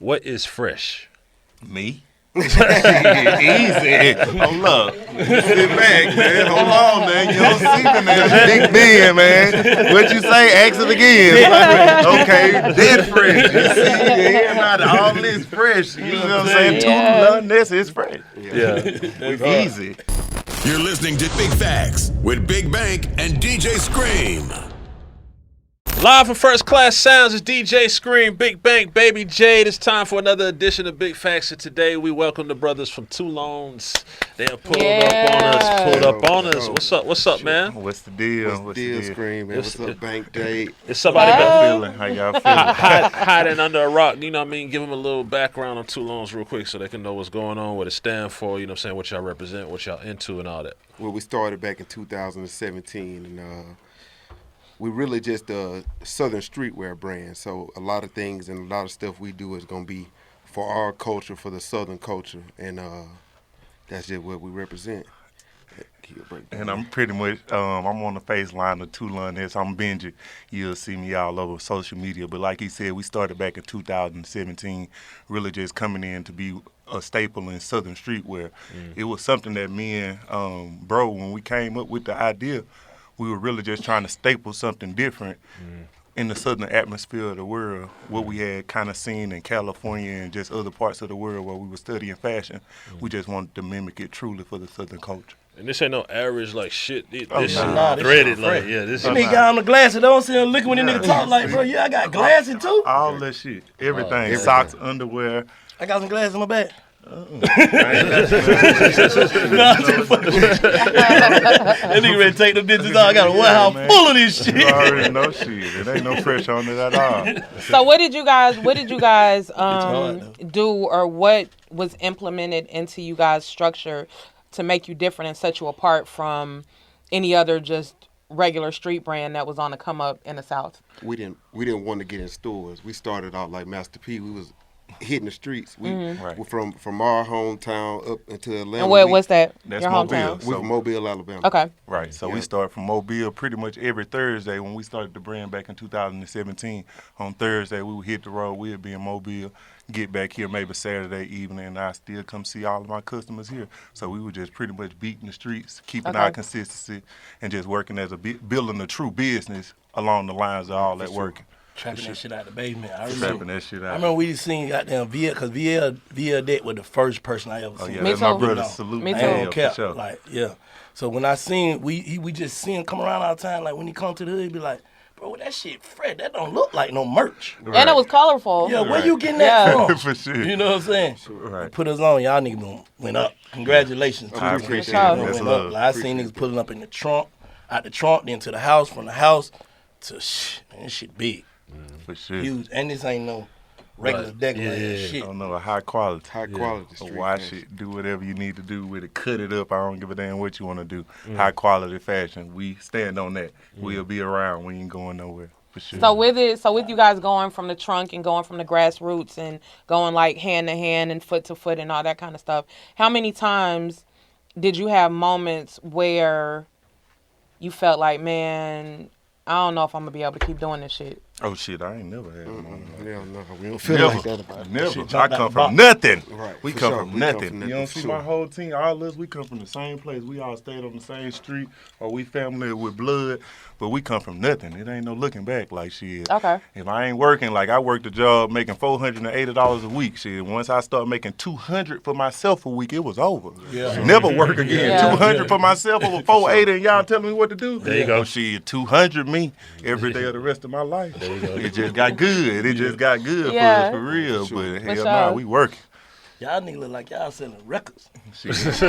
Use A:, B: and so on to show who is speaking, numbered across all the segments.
A: What is fresh?
B: Me? Easy. Hold up. Sit back, man. Hold on, man. You don't see me, man. Big Ben, man. What you say? Ask it again. Okay, dead fresh. You see, everybody, all this fresh. You know what I'm saying? Tulones is fresh.
A: Yeah.
B: Easy.
C: You're listening to Big Facts with Big Bank and DJ Scream.
A: Live from First Class Sounds is DJ Scream, Big Bank, Baby Jade. It's time for another edition of Big Facts. And today we welcome the brothers from Tulones. They have pulled up on us. What's up, man?
B: What's the deal?
D: What's the deal, Scream, man? What's up, Bank Jade?
A: It's somebody
B: How y'all feeling?
A: hiding under a rock. You know what I mean? Give them a little background on Tulones real quick so they can know what's going on, what it stands for, you know what I'm saying, what y'all represent, what y'all into and all that.
D: Well, we started back in 2017, and we really just a Southern streetwear brand. So a lot of things and a lot of stuff we do is going to be for our culture, for the Southern culture, and that's just what we represent.
B: And I'm pretty much, I'm on the face line of Tulones. I'm Benji. You'll see me all over social media. But like he said, we started back in 2017, really just coming in to be a staple in Southern streetwear. It was something that me and bro, when we came up with the idea, we were really just trying to staple something different in the Southern atmosphere of the world, what we had kind of seen in California and just other parts of the world where we were studying fashion. We just wanted to mimic it truly for the Southern culture.
A: And this ain't no average like shit. This
B: nah.
A: shit threaded like, yeah. This
E: This nigga got on the glasses. I don't see him looking when the nigga talk like, bro, yeah, I got glasses too.
B: All that shit, everything, socks, underwear.
E: I got some glasses in my bag. That nigga ready to take them bitches out. I got a warehouse full of this shit.
B: You already know shit. It ain't no pressure on it at all.
F: So what did you guys do, or what was implemented into you guys' structure to make you different and set you apart from any other just regular street brand that was on the come up in the South?
D: We didn't want to get in stores. We started out like Master P. We was hitting the streets. We're from our hometown up into Atlanta.
F: And what's that?
B: That's
F: Your
B: Mobile.
F: hometown?
D: We're from Mobile, Alabama.
F: Okay.
B: Right, so we start from Mobile pretty much every Thursday. When we started the brand back in 2017, on Thursday we would hit the road. We'd be in Mobile, get back here maybe Saturday evening, and I still come see all of my customers here. So we were just pretty much beating the streets, keeping our consistency, and just working as building a true business along the lines of all that working.
E: Trapping that shit out the basement. I
B: remember
E: we seen goddamn VL, because VL Deck was the first person I ever seen.
B: Yeah, that's my brother. Salute.
F: Me too.
B: Yeah, sure.
E: Like, yeah. So when I seen, we just see him come around all the time. Like when he come to the hood, he be like, bro, that shit fresh. That don't look like no merch.
F: Right. And it was colorful.
E: Yeah, where you getting that from?
B: For sure.
E: You know what I'm saying?
B: Right.
E: Put us on. Y'all niggas went up. Congratulations.
B: I appreciate
F: it.
B: That's
E: Went
B: love.
E: up. Like, I seen niggas pulling up in the trunk, out the trunk, then to the house, from the house to man, this shit big.
B: For sure.
E: Huge. And this ain't no regular decorated shit.
B: I don't know, a high quality.
D: High quality street
B: Wash
D: fashion.
B: it, do whatever you need to do with it, cut it up. I don't give a damn what you want to do. High quality fashion. We stand on that. We'll be around. We ain't going nowhere. For sure.
F: So with you guys going from the trunk and going from the grassroots and going like hand to hand and foot to foot and all that kind of stuff, how many times did you have moments where you felt like, man, I don't know if I'm gonna be able to keep doing this shit?
B: Oh shit, I ain't never had a moment.
D: Hell no, we don't feel like that about it.
B: Never. I come from nothing.
D: Right,
B: We
D: for
B: come
D: sure.
B: from
D: We come
B: nothing.
D: from
B: You
D: nothing,
B: don't
D: for
B: see
D: sure.
B: my whole team, all of us, we come from the same place. We all stayed on the same street, or we family with blood, but we come from nothing. It ain't no looking back like shit.
F: Okay.
B: If I ain't working, like I worked a job making $480 a week, shit. Once I start making $200 for myself a week, it was over.
E: Yeah.
B: Never work again.
F: Yeah.
B: $200 for myself over $480 and y'all telling me what to do.
A: There you go.
B: Shit, $200 me every day of the rest of my life. There you go. It just got good. It just got good
F: Yeah.
B: for us, for real. But hell
F: sure.
B: nah, we working.
E: Y'all niggas look like y'all selling records.
D: That's how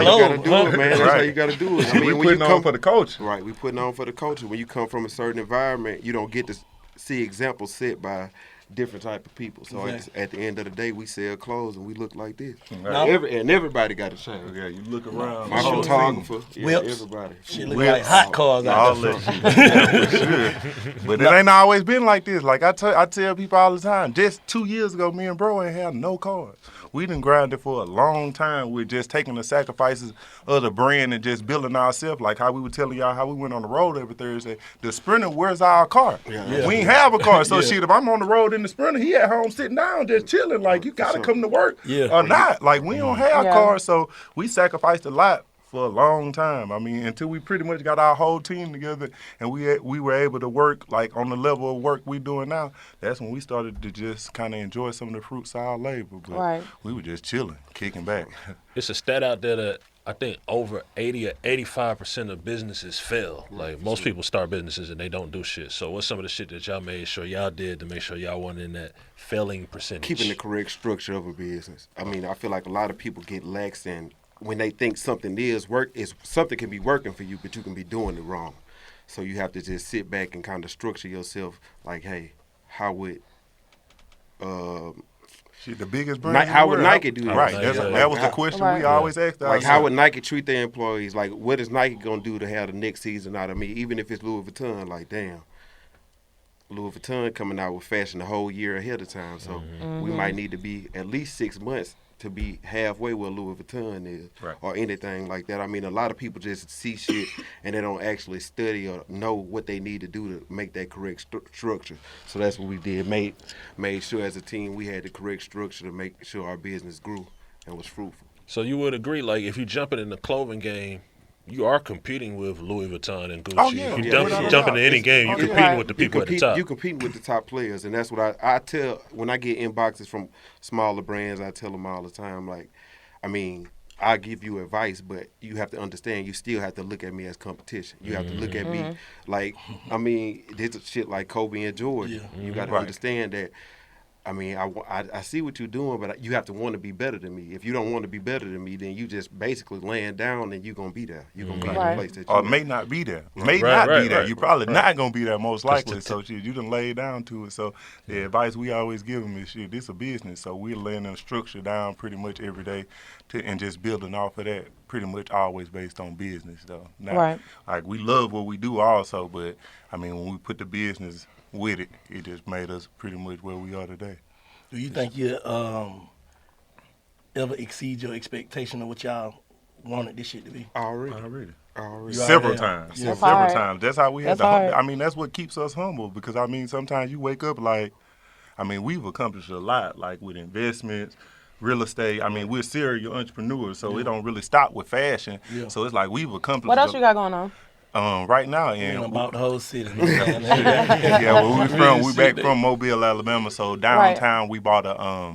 D: you gotta do it, man. That's how you gotta do it. I mean,
B: we
D: when
B: putting
D: you
B: on for the culture.
D: Right, we putting on for the culture. When you come from a certain environment, you don't get to see examples set by different type of people. So at the end of the day, we sell clothes and we look like this.
B: Right.
D: And everybody got to change.
B: Yeah, you look around.
D: My photographer,
E: Whips.
D: everybody.
E: Shit look like hot cars out
B: All
E: there.
B: that shit. Yeah, for sure. But it ain't always been like this. Like I tell people all the time, just 2 years ago, me and bro ain't had no cars. We done grinded for a long time with just taking the sacrifices of the brand and just building ourselves. Like how we were telling y'all how we went on the road every Thursday. The Sprinter, where's our car?
D: Yeah.
B: We ain't have a car. So shit, if I'm on the road in the Sprinter, he at home sitting down just chilling. Like, you got to come to work or not. Like, we don't have cars, so we sacrificed a lot for a long time. I mean, until we pretty much got our whole team together and we were able to work, like, on the level of work we doing now, that's when we started to just kind of enjoy some of the fruits of our labor. But we were just chilling, kicking back.
A: It's a stat out there that I think over 80 or 85% of businesses fail. Like, most people start businesses and they don't do shit. So what's some of the shit that y'all made sure y'all did to make sure y'all weren't in that failing percentage?
D: Keeping the correct structure of a business. I mean, I feel like a lot of people get lax in when they think something something can be working for you, but you can be doing it wrong. So you have to just sit back and kind of structure yourself like, hey, how would
B: the biggest brand
D: how would Nike do that?
B: Right. That was the question we always asked ourselves.
D: Like, how would Nike treat their employees? Like, what is Nike going to do to have the next season out of me? Even if it's Louis Vuitton, like, damn. Louis Vuitton coming out with fashion the whole year ahead of time. So we might need to be at least 6 months to be halfway where Louis Vuitton is or anything like that. I mean, a lot of people just see shit and they don't actually study or know what they need to do to make that correct structure. So that's what we did. Made sure as a team we had the correct structure to make sure our business grew and was fruitful.
A: So you would agree, like, if you jumping in the clothing game, you are competing with Louis Vuitton and Gucci. Oh, yeah. If you jump into any game, you're competing with the people at the top.
D: You're competing with the top players, and that's what I tell when I get inboxes from smaller brands. I tell them all the time, like, I mean, I give you advice, but you have to understand you still have to look at me as competition. You have to look at me like, I mean, this is shit like Kobe and Jordan. You got to understand that. I mean, I see what you're doing, but you have to want to be better than me. If you don't want to be better than me, then you just basically laying down and you're going to be there. You're going to be in the place that you're
B: Or may not be there. May not be there. You're probably not going to be there most likely. So, shit, you done laid down to it. So, the advice we always give them is, shit, this is a business. So, we're laying the structure down pretty much every day and just building off of that, pretty much always based on business, though. Now, like, we love what we do also, but, I mean, when we put the business with it, it just made us pretty much where we are today.
E: Do you think you ever exceed your expectation of what y'all wanted this shit to be?
B: Already. Several times.
F: That's
B: Several times. That's how we had I mean, that's what keeps us humble because, I mean, sometimes you wake up like, I mean, we've accomplished a lot, like with investments, real estate. I mean, we're serial entrepreneurs, so it don't really stop with fashion. Yeah. So it's like we've accomplished.
F: What else you got going on?
B: Right now, and
E: about the whole city.
B: We back from Mobile, Alabama. So downtown, we bought a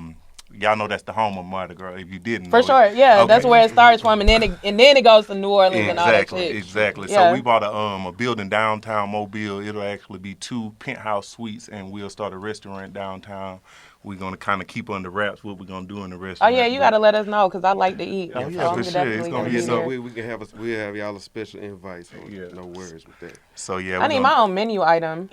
B: y'all know that's the home of Mardi Gras. If you didn't,
F: for sure, that's where it starts from, and then it goes to New Orleans and all that shit.
B: Exactly. So we bought a building downtown Mobile. It'll actually be 2 penthouse suites, and we'll start a restaurant downtown. We're going to kind of keep under wraps what we're going to do in the restaurant.
F: Oh, yeah, you got to let us know because I like to eat.
B: Oh, yeah, for sure. It's going to be
D: so we can have we'll have y'all a special invite. So no worries with that.
B: So, yeah.
F: I need my own menu item.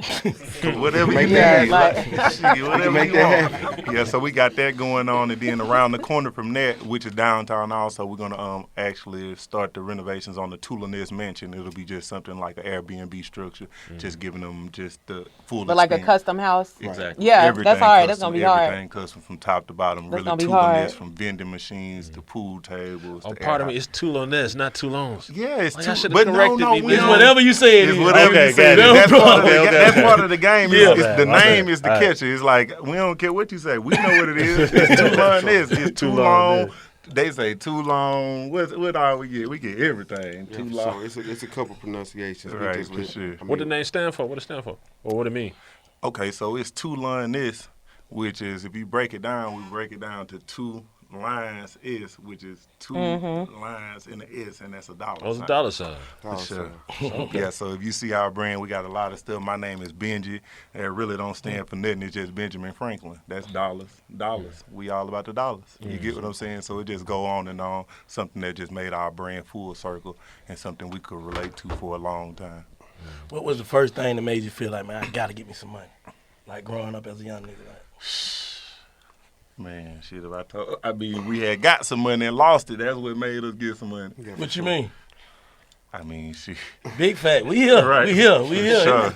B: Whatever you need. Whatever you want. Yeah, so we got that going on. And then around the corner from that, which is downtown also, we're going to actually start the renovations on the Tulones mansion. It'll be just something like an Airbnb structure, just giving them just the full
F: But like a custom house?
B: Exactly.
F: Yeah, that's all right. That's going to be hard.
B: Everything custom from top to bottom. That's really Tulones, from vending machines to pool tables.
A: Oh, pardon me, it's Tulones, not Tulones.
B: Yeah, it's
A: Tulones. But no,
E: it's whatever you say.
B: It's whatever you say. That's part of the game. The name is the catcher. It's like, we don't care what you say. We know what it is. It's Tulones. It's too long. They say too long. What all we get? We get everything. Too long.
D: So it's a couple pronunciations.
B: Right, for sure.
A: What the name stand for? What it stand for? Or what it mean?
B: Okay, so it's Tulones, which is, if you break it down, we break it down to 2 lines S, which is 2 lines in the S, and that's a dollar sign.
A: Oh, it's a dollar sign.
B: For sure. Yeah, so if you see our brand, we got a lot of stuff. My name is Benji. It really don't stand for nothing. It's just Benjamin Franklin. That's dollars. We all about the dollars. You get what I'm saying? So it just go on and on, something that just made our brand full circle and something we could relate to for a long time.
E: What was the first thing that made you feel like, man, I got to get me some money? Like growing up as a young nigga, like.
B: Man, shit, I mean, we had got some money and lost it. That's what made us get some money.
E: What you mean?
B: I mean, she.
E: Big fact. We here.
B: Right.
E: We here. We here.
B: Sure.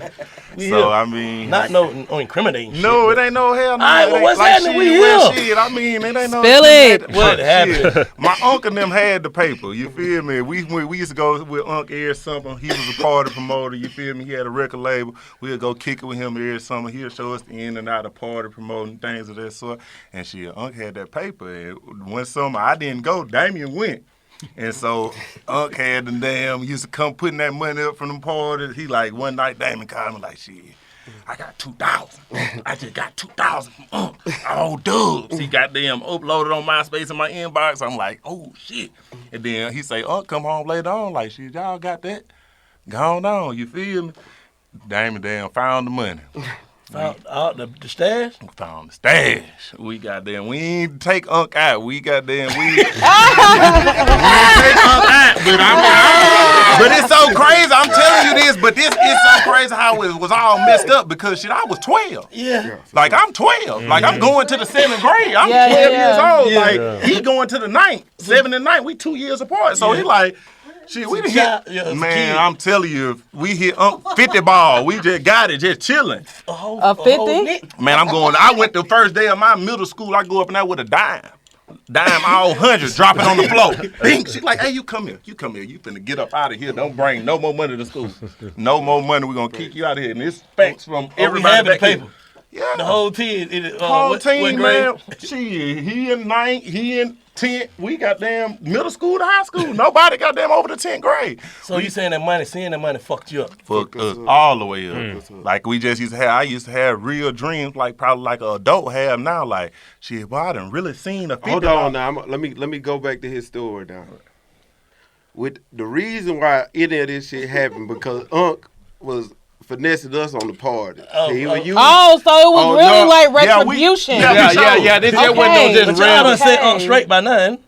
E: We
B: So
E: here.
B: I mean,
E: Not no incriminating shit.
B: no, it ain't no hell no.
E: Alright,
B: It
E: well,
B: ain't
E: what's
B: like
E: happening?
B: shit,
E: We
B: well,
E: here.
B: shit. I mean, it ain't no.
F: Spill it.
E: What happened?
B: My uncle and them had the paper. You feel me? We used to go with Uncle every summer. He was a party promoter. You feel me? He had a record label. We'd go kick it with him every summer. He'll show us the in and out of party promoting things of that sort. And shit, Uncle had that paper. And one summer I didn't go. Damien went. And so Unc had them damn used to come putting that money up from them parties. He like one night Damon called me like, shit, I got 2,000. I just got 2,000 from Unc. All dubs. He got them uploaded on MySpace in my inbox. I'm like, oh shit. And then he say, Unc, come home later on. Like, shit, y'all got that? Gone on, you feel me? Damon damn found the money.
E: Found out the stash?
B: Found the stash. We ain't take Unc out. We ain't take Unc out. But it's so crazy. I'm telling you this, but it's so crazy how it was all messed up because shit, I was 12.
E: Yeah.
B: Like I'm 12. Like I'm going to the 7th grade. I'm 12 years old. Like he going to the 9th. 7 and 9. We 2 years apart. So he like, shit, we done hit. Man, I'm telling you, we hit 50 ball. We just got it, just chilling.
F: A 50?
B: Man, I went the first day of my middle school. I go up in there with a dime. Dime all 100, dropping on the floor. Bing. She like, hey, you come here. You finna get up out of here. Don't bring no more money to school. No more money. We're gonna kick you out of here. And it's facts from everybody back
E: paper.
B: Yeah.
E: The whole team.
B: Whole team, man. He in 9th, he in 10th. We got damn middle school to high school. Nobody got damn over the 10th grade.
E: So you saying seeing that money fucked you up?
B: Fucked us all the way up. Like we just I used to have real dreams, like probably like an adult have now. Like, shit, boy, I done really seen a 50.
D: Hold on now. Let me go back to his story now. With the reason why any of this shit happened because Unc was finessing us on the party.
F: So it was really like retribution.
A: Yeah. This just wasn't no just
E: But y'all done
A: random.
E: said Unc straight by none.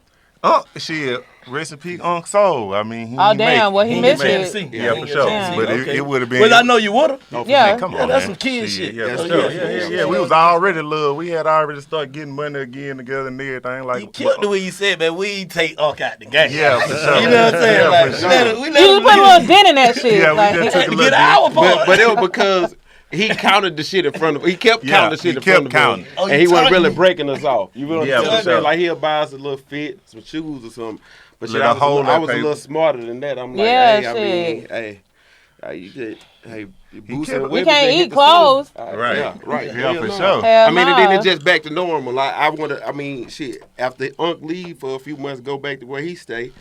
B: Shit. Rest in peace, Unc Soul. I mean, he
F: He missed it.
B: Yeah, for sure.
F: Yeah.
B: But it would have been.
E: Well, I know you would have.
F: Yeah.
B: Come
E: Yeah,
B: on,
E: that's
B: man.
E: some kid shit.
B: Yeah,
D: That's
B: for sure.
D: good.
B: Yeah. We was already love. We had already started getting money again together and everything. Like,
E: You killed the way you said, man. We take Unc out the game.
B: yeah, for sure.
E: You know what I'm saying?
B: Yeah,
E: Like,
B: for sure.
E: we
F: You just put a little dent in that shit.
B: Yeah, we
F: like,
B: just took a little
E: get our part.
D: But it was because he counted the shit in front of him. He kept counting the shit in front of him.
E: Oh,
D: And
E: you
D: he wasn't
E: talking-
D: really breaking us off. You know what
B: Yeah,
D: I'm
B: for
D: saying?
B: sure.
D: Like he'll buy us a little fit, some shoes or something. But shit,
B: Let her hold
D: I
B: that
D: was a
B: paper.
D: little smarter than that. I'm like,
F: Yeah,
D: you
F: we can't eat clothes.
B: Right.
D: Right.
B: Yeah,
D: Hell
B: for
D: no.
B: sure.
F: Hell
D: I mean, and then
F: nah.
D: it's just back to normal. Like after Unc leave for a few months, go back to where he stay,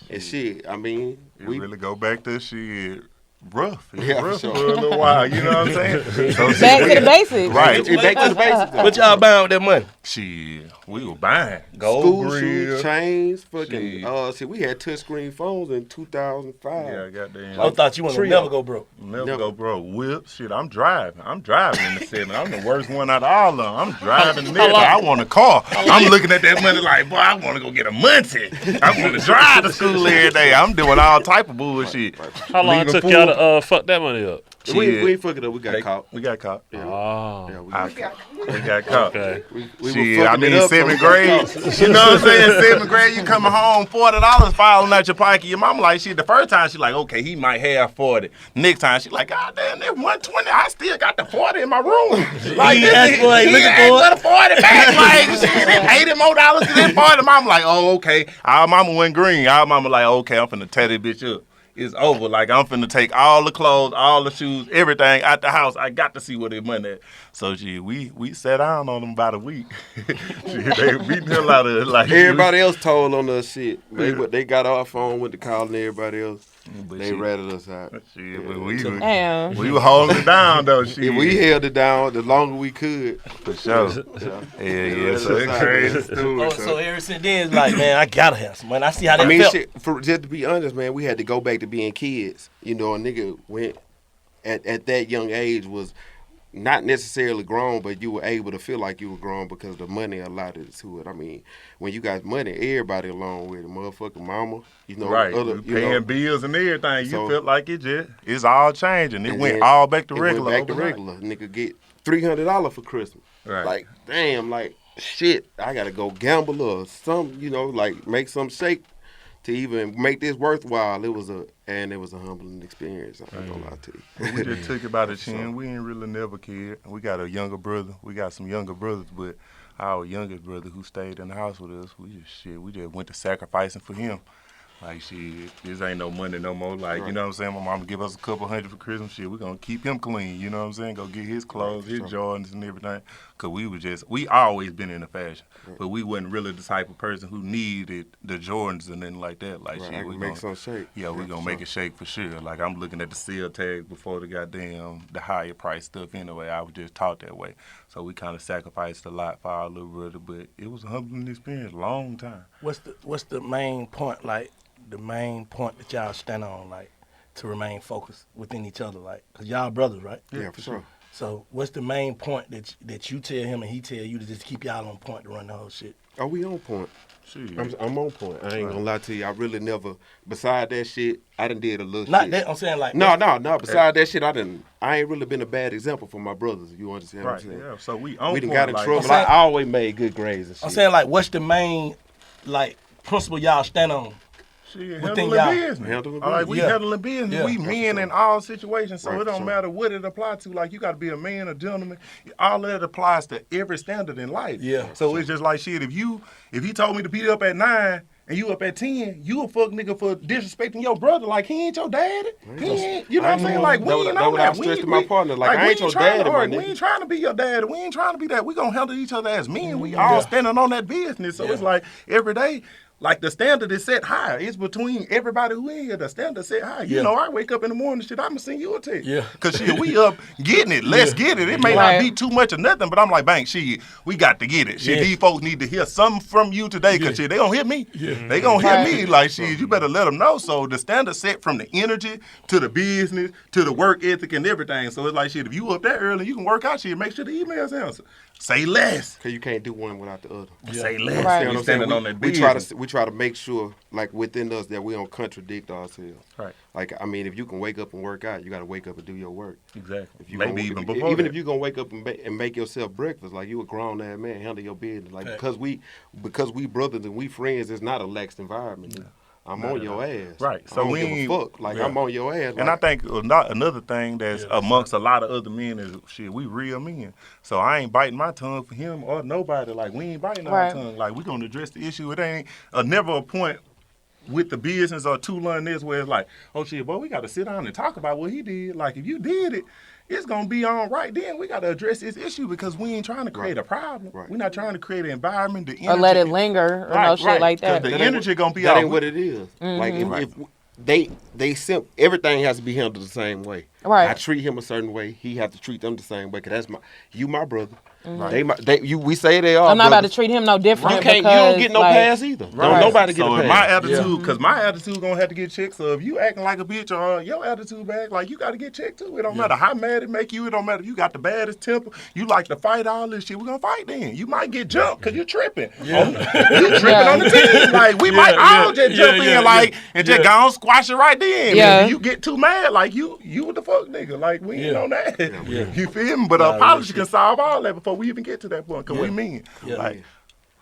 D: and shit. I mean,
B: We really go back to shit rough. It's
D: Yeah, for
B: rough
D: sure.
B: for a little while. You know what I'm saying? So,
F: Back to the basics.
B: Right.
D: back to the basics.
E: What y'all buying with that money?
B: Shit, we were buying gold
D: School
B: grill.
D: shoes, chains, fucking.
B: Shit.
D: We had touchscreen phones in 2005.
B: Yeah, goddamn.
E: I thought you wanted to
D: Trio.
E: never go broke.
B: Never go broke. Whip, shit, I'm driving in the 7. I'm the worst one out of all of them. I'm driving there. I want a car. I'm looking at that money like, boy, I want to go get a muncie. I want to drive to school every day. I'm doing all type of bullshit.
A: How long it
B: Leaving
A: took y'all
B: food.
A: to fuck that money up?
D: We ain't fucking up. We got
B: They-
D: caught.
B: We got caught.
A: Oh.
D: Yeah, we
B: got caught.
A: Okay.
D: we were
B: Shit, I
D: fucking it
B: mean,
D: up, so
B: 7th
D: we got
B: grade.
D: caught.
B: You know what I'm saying? 7th grade, you coming home, $40 falling out your pocket. Your mama like, shit, the first time she like, okay, he might have 40. Next time she like, God damn, that 120, I still got the 40 in my room. Like,
E: He asked for it, looking for it.
B: the 40 back. Like, shit, $80 more to that 40. Mama like, oh, okay. Our mama went green. Our mama like, okay, I'm finna tear this bitch up. It's over. Like, I'm finna take all the clothes, all the shoes, everything out the house. I got to see where their money at. So, shit, we sat down on them about a week. Shit, they beating the hell out of it. Like,
D: Everybody else told on us shit. They got our phone, went to calling everybody else.
B: But
D: They
B: shit,
D: ratted us out.
B: shit, but we
F: Damn.
B: were holding it down, though, shit.
D: If we held it down the longer we could.
B: For sure. Yeah, so it's crazy.
E: So ever since then, it's like, man, I gotta have some money. I see how that
D: I mean,
E: felt.
D: shit, just to be honest, man, we had to go back to being kids. You know, a nigga went at that young age was not necessarily grown, but you were able to feel like you were grown because the money allotted to it. I mean, when you got money, everybody along with it, motherfucking mama, you know,
B: Right,
D: other,
B: you paying bills and everything.
D: So-
B: You felt like it's all changing. It
D: and
B: went
D: then
B: all back to
D: it
B: regular.
D: Went back to
B: overnight.
D: regular. Nigga get $300 for Christmas.
B: Right.
D: Like, damn, like shit. I gotta go gamble or something. You know, like make some shake to even make this worthwhile, it was a humbling experience. I'm not gonna lie to you.
B: But we just took it by the chin. We ain't really never cared. We got a younger brother. We got some younger brothers, but our youngest brother who stayed in the house with us, we just went to sacrificing for him. Like, shit, this ain't no money no more. Like, you know what I'm saying? My mama give us a couple $100 for Christmas. Shit, we gonna keep him clean. You know what I'm saying? Go get his clothes, his Jordans and everything. Cause we always been into fashion, but we wasn't really the type of person who needed the Jordans and nothing like that. Like, shit, we
D: make some shake.
B: Yeah, we gonna make it shake for sure. Like, I'm looking at the sale tags before the higher price stuff anyway. I was just taught that way. So we kind of sacrificed a lot for our little brother, but it was a humbling experience, long time.
E: What's the main point, like, the main point that y'all stand on, like, to remain focused within each other, like, cause y'all brothers, right?
D: Yeah, for sure.
E: So what's the main point that you tell him and he tell you to just keep y'all on point to run the whole shit?
D: Oh, we on point.
B: Shit.
D: I'm on point. I ain't gonna lie to you. I really never. Beside that shit, I done did a little
E: Not
D: shit.
E: that I'm saying, like,
D: No. Beside that shit, I ain't really been a bad example for my brothers. You understand what I'm saying?
B: Yeah. So we on
D: We done
B: point,
D: got in
B: like,
D: trouble.
E: saying-
D: I always made good grades and shit.
E: I'm saying, like, what's the main, like, principle y'all stand on?
B: Shit,
E: within
B: handling
E: y'all.
B: business.
D: Handling
B: All right, we
E: business. Yeah.
B: handling business.
E: Yeah.
B: We men in all situations, so
D: Right,
B: it don't
D: sure.
B: matter what it apply to. Like, you got to be a man, a gentleman. All of that applies to every standard in life.
E: Yeah.
B: So it's just like, shit, if he told me to be up at 9 and you up at 10, you a fuck nigga for disrespecting your brother. Like, he ain't your daddy. He ain't, you know what I'm saying? Like, we
D: That
B: ain't
D: what
B: on
D: I
B: that.
D: was stressing to my partner. Like, I
B: we
D: ain't your
B: trying
D: daddy,
B: to
D: my
B: argue. We
D: nigga.
B: ain't trying to be your daddy. We ain't trying to be that. We gonna handle each other as men. We all standing on that business. So it's like, every day, like, the standard is set high. It's between everybody who in here. The standard set high. You
E: Yeah.
B: know, I wake up in the morning, shit, I'ma send you a text.
E: Yeah.
B: Cause shit, we up getting it. Let's get it. It may
F: Right.
B: not be too much or nothing, but I'm like, bang, shit, we got to get it. Shit,
E: Yeah.
B: these folks need to hear something from you today, cause shit, they gonna hear me. They gonna hear me. Like, shit, you better let them know. So the standard set from the energy to the business to the work ethic and everything. So it's like, shit, if you up that early, you can work out shit. Make sure the emails answer. Say less.
D: Cause you can't do one without the other.
B: Say less.
F: Right.
D: You know
B: You
D: what I'm
B: standing
D: saying?
B: on that
D: we
B: business.
D: try to make sure, like, within us, that we don't contradict ourselves.
B: Right.
D: Like, I mean, if you can wake up and work out, you got to wake up and do your work.
B: Exactly.
D: If you
B: Maybe
D: gonna-
B: even
D: if-
B: before
D: even
B: that.
D: if you gonna wake up and make yourself breakfast, like, you a grown ass man, handle your business. Like, because we brothers and we friends, it's not a lax environment. I'm on your ass.
B: Right.
D: So
B: So
D: I don't
B: we
D: give a
B: ain't-
D: fuck. Like, I'm on your ass.
B: And I think another thing that's amongst a lot of other men is, shit, we real men. So I ain't biting my tongue for him or nobody. Like, we ain't biting our
F: Right.
B: tongue. Like, we gonna address the issue. It ain't never a point with the business or Tulone this where it's like, oh shit, boy, we gotta sit down and talk about what he did. Like, if you did it, it's gonna be on right then. We gotta address this issue because we ain't trying to create a problem.
D: Right.
B: We're not trying to create an environment, the
F: Or let it
B: energy-
F: linger or
B: Right,
F: no shit
B: right.
F: like
B: 'Cause
F: that.
B: the energy gonna be
D: that
B: out.
D: ain't what it is. Like, if everything has to be handled the same way.
F: Right.
D: I treat him a certain way. He have to treat them the same way. Cause that's my brother. We say they are.
F: I'm not about to
D: brothers.
F: treat him no different.
D: You can't. You
F: because,
D: don't get no
F: like,
D: pass either. Don't
F: Right.
D: nobody get
B: So
D: a
B: if
D: pass.
B: my attitude, because my attitude gonna have to get checked. So if you acting like a bitch or your attitude bad, like, you got to get checked too. It don't matter how mad it make you. It don't matter if you got the baddest temper. You like to fight all this shit. We gonna fight then. You might get jumped because you tripping. You tripping on the team. Like, we might all just jump in like and just go and squash it right then.
F: Yeah.
B: If you get too mad, like you what the fuck, nigga? Like, we ain't on that. You feel me? But apology can solve all that before we even get to that point. Cause we mean.
E: Yeah.
B: Like,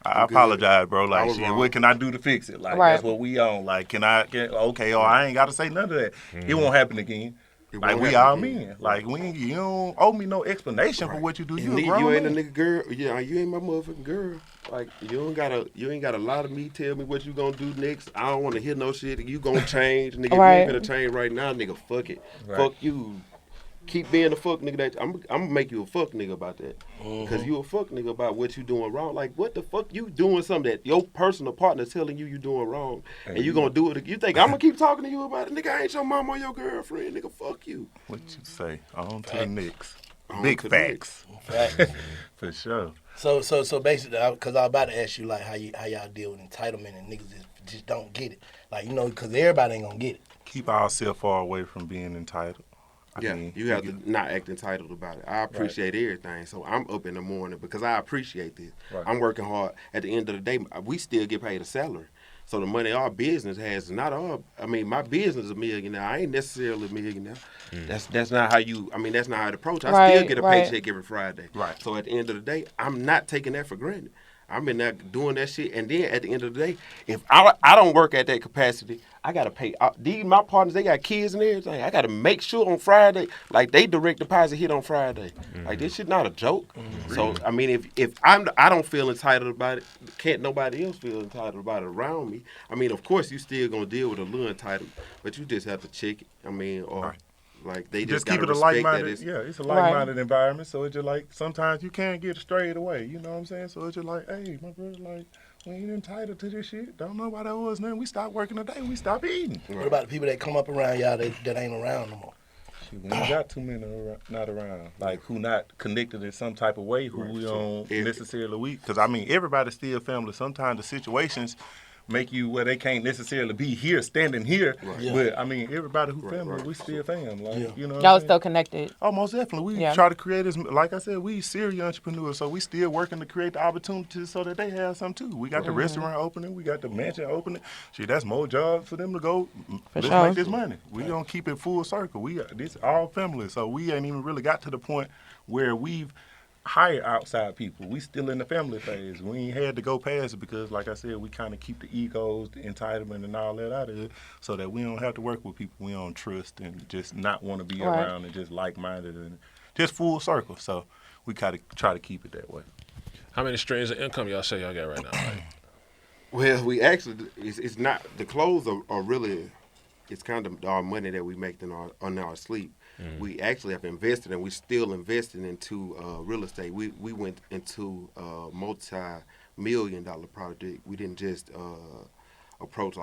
B: I apologize, bro. Like,
D: was
B: shit,
D: wrong.
B: what can I do to fix it? Like,
F: Right.
B: that's what we on. Like, okay, or I ain't got to say none of that. It won't happen again.
D: It
B: Like,
D: won't
B: we
D: happen
B: all
D: again.
B: men. Like, you don't owe me no explanation for what you do. You a
D: And
B: grown
D: you ain't a
B: man.
D: nigga girl. Yeah, you ain't my motherfucking girl. Like, you ain't gotta lie to me. Tell me what you gonna do next. I don't want to hear no shit. You gonna change, nigga. If you
F: Right.
D: ain't gonna change right now, nigga. Fuck it. Fuck you. Keep being a fuck nigga. That I'm gonna make you a fuck nigga about that. Cause you a fuck nigga about what you doing wrong. Like, what the fuck you doing something that your personal partner telling you doing wrong, and you gonna do it? You think I'm gonna keep talking to you about it, nigga? I ain't your mama or your girlfriend, nigga. Fuck you.
B: What you say? On to the next.
D: On
B: Big
D: to the
B: facts.
E: Facts.
B: For sure.
E: So basically, because I was about to ask you, like, how y'all deal with entitlement and niggas just don't get it. Like, you know, because everybody ain't gonna get it.
B: Keep ourselves far away from being entitled. I mean,
D: you have to not act entitled about it. I appreciate everything, so I'm up in the morning because I appreciate this.
B: Right.
D: I'm working hard. At the end of the day, we still get paid a salary. So the money our business has is not our. I mean, my business is a millionaire. I ain't necessarily a millionaire. That's not how you. I mean, that's not how it approach. I still
F: Right,
D: get a
F: right.
D: paycheck every Friday.
B: Right.
D: So at the end of the day, I'm not taking that for granted. I'm in there doing that shit, and then at the end of the day, if I don't work at that capacity, I gotta pay. These my partners, they got kids and everything. I gotta make sure on Friday, like they direct deposit hit on Friday. Like this shit not a joke. So I mean, if I don't feel entitled about it, can't nobody else feel entitled about it around me. I mean, of course you still gonna deal with a little entitled, but you just have to check it. I mean, or. Like they just
B: keep it a light-minded. Yeah, it's a light-minded environment. So it's just like sometimes you can't get strayed away. You know what I'm saying? So it's just like, hey, my brother, like we ain't entitled to this shit. Don't know why that was. Nothing. We stopped working today. We stopped eating.
E: What about the people that come up around y'all that ain't around no more?
B: We ain't got too many not around. Like who not connected in some type of way. Who we don't necessarily weak. Because I mean, everybody's still family. Sometimes the situations make you where they can't necessarily be here, standing here. Right. Yeah. But I mean, everybody who family, we still fam. Like, you know,
F: y'all still connected.
B: Oh, most definitely. We try to create as, like I said, we serial entrepreneurs, so we still working to create the opportunities so that they have some too. We got the restaurant opening, we got the mansion opening. Shit, that's more jobs for them to go. Let's make this money. We gonna keep it full circle. This all family, so we ain't even really got to the point where we've hire outside people. We still in the family phase. We ain't had to go past it because, like I said, we kind of keep the egos, the entitlement, and all that out of it so that we don't have to work with people we don't trust and just not want to be around and just like-minded and just full circle. So we try to keep it that way.
A: How many streams of income y'all say y'all got right now? Right?
D: Well, we actually, it's not, the clothes are really, it's kind of our money that we make on our sleep. We actually have invested, and we're still investing into real estate. We went into a multi-million-dollar project. We didn't just approach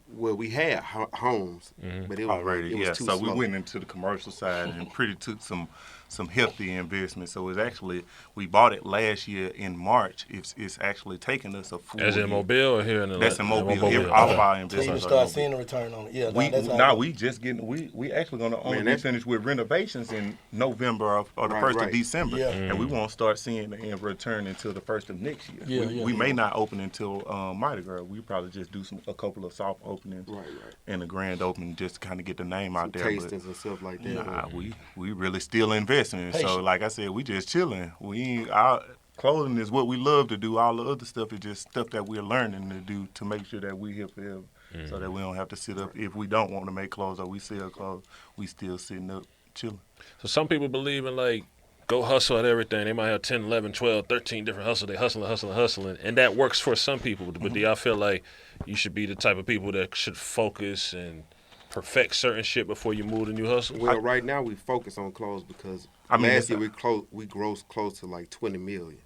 D: we had homes, but it was too
B: so
D: slow.
B: We went into the commercial side and pretty took some hefty investments. So it's actually, we bought it last year in March. It's actually taken us a full
A: As in Mobile or here in the
B: That's in Mobile. All of our investments.
E: So you start seeing the return on it. Yeah.
B: We just getting, we actually going to only be finished with renovations in November or the 1st of December. Yeah. And we won't start seeing the end return until the 1st of next year. We may not open until Mardi Gras. We probably just do a couple of soft openings and a grand opening just to kind of get the name out there.
D: Tastings and stuff like that.
B: Nah, we really still investing. So like I said, we just chilling. Our clothing is what we love to do. All the other stuff is just stuff that we're learning to do to make sure that we here forever, so that we don't have to sit up. If we don't want to make clothes or we sell clothes, we still sitting up chilling.
A: So some people believe in like go hustle at everything. They might have 10, 11, 12, 13 different hustles. They hustling, and that works for some people. But do y'all feel like you should be the type of people that should focus and perfect certain shit before you move to new hustle?
D: Well, right now we focus on clothes because last year we grossed close to like 20 million.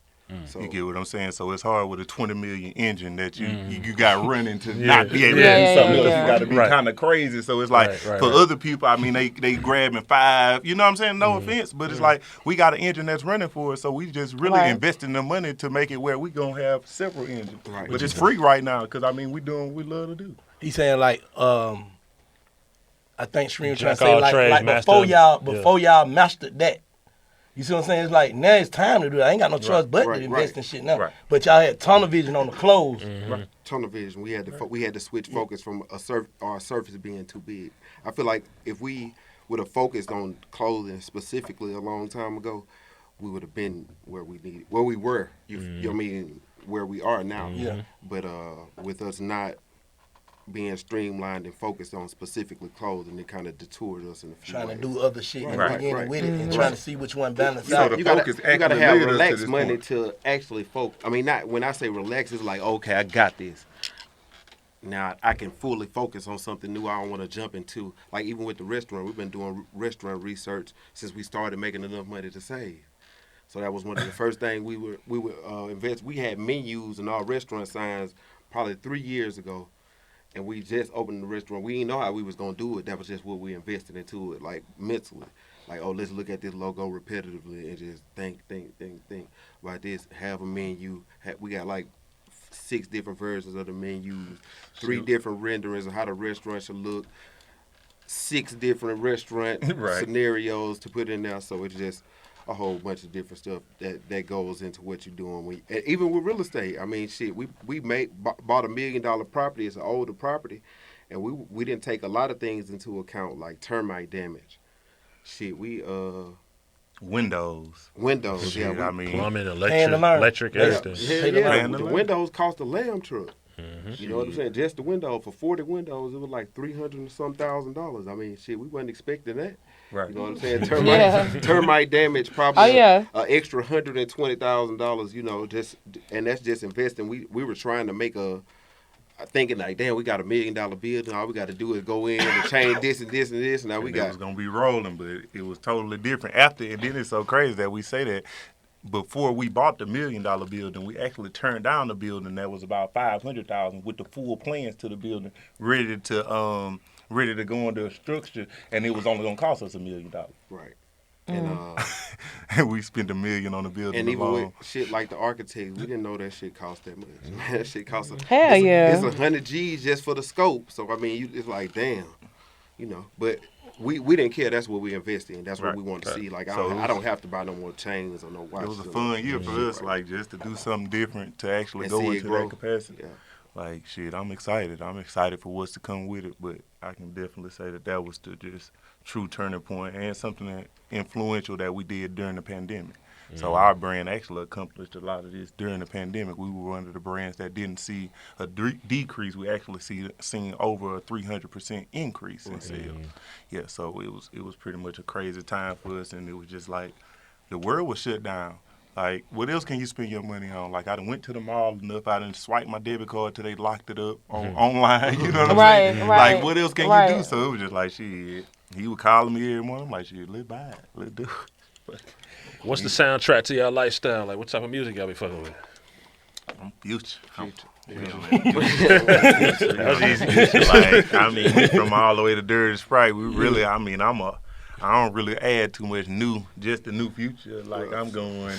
D: So,
B: you get what I'm saying? So it's hard with a 20 million engine that you got running to not be able to do something else. You got to be kind of crazy. So it's like for other people, I mean, they grabbing 5. You know what I'm saying? No offense, but it's like we got an engine that's running for us. So we just really investing the money to make it where we gonna have several engines. Right. But it's free right now because I mean we doing what we love to do.
E: He's saying like I think Shreem trying to say like before y'all mastered that. You see what I'm saying? It's like now it's time to do it. I ain't got no choice but to invest in shit now. Right. But y'all had tunnel vision on the clothes.
D: Tunnel vision. We had to switch focus from our surface being too big. I feel like if we would have focused on clothing specifically a long time ago, we would have been where we were. You know what I mean? Where we are now. Yeah. But with us not being streamlined and focused on specifically clothing, it kind of detoured us in a few
E: trying
D: ways.
E: to do other shit and beginning with it and trying to see which one balance out.
D: You got to have relaxed money to actually focus. I mean, not when I say relax, it's like, okay, I got this. Now I can fully focus on something new I don't want to jump into. Like even with the restaurant, we've been doing restaurant research since we started making enough money to save. So that was one of the first things we would invest. We had menus and all restaurant signs probably 3 years ago. And we just opened the restaurant. We didn't know how we was going to do it. That was just what we invested into it, like mentally. Like, oh, let's look at this logo repetitively and just think about this. Have a menu. We got like 6 different versions of the menus, 3 different renderings of how the restaurant should look, 6 different restaurant scenarios to put in there. So it's just a whole bunch of different stuff that goes into what you're doing. And even with real estate, I mean, shit, we bought $1 million property. It's an older property, and we didn't take a lot of things into account, like termite damage. Shit, we
B: Windows.
D: Yeah,
B: I mean,
A: plumbing, electric, everything.
D: Yeah. The windows cost a lamb truck. You know what I'm saying? Just the window for 40 windows, it was like $300 and some $1,000. I mean, shit, we wasn't expecting that.
B: Right.
D: You know what I'm saying? Termite damage probably an extra $120,000. You know, and that's just investing. We were trying to make thinking like, damn, we got $1 million building. All we got to do is go in and change this and this and this. And now we got.
B: It was gonna be rolling, but it was totally different after. And then it's so crazy that we say that. Before we bought the $1 million building, we actually turned down the building that was about $500,000 with the full plans to the building, ready to go into a structure, and it was only gonna cost us $1 million.
D: Right.
B: And we spent $1 million on the building.
D: And even
B: alone.
D: with shit like the architect, we didn't know that shit cost that much. That shit cost
F: It's
D: 100 G's just for the scope. So I mean, it's like damn, you know. But we didn't care. That's what we invested in. That's what we want to see. Like I don't have to buy no more chains or no watches.
B: It was a fun year for us, like just to do something different, to actually go into that capacity. Yeah. Like shit, I'm excited. I'm excited for what's to come with it. But I can definitely say that was the just true turning point and something that influential that we did during the pandemic. So our brand actually accomplished a lot of this during the pandemic. We were one of the brands that didn't see a decrease. We actually seen over a 300% increase in sales. Yeah, so it was pretty much a crazy time for us, and it was just like the world was shut down. Like, what else can you spend your money on? Like, I done went to the mall enough. I done swiped my debit card till they locked it up online. You know what I'm saying?
F: Right.
B: Like, what else can you do? So it was just like, shit. He was calling me every morning. I'm like, shit, let's buy it. Let's do it.
A: What's the soundtrack to your lifestyle? Like, what type of music y'all be fucking with?
B: I'm Future.
A: That was easy.
B: Like, I mean, we from all the way to Dirty Sprite. We really, I mean, I don't really add too much just the new Future. Like, I'm going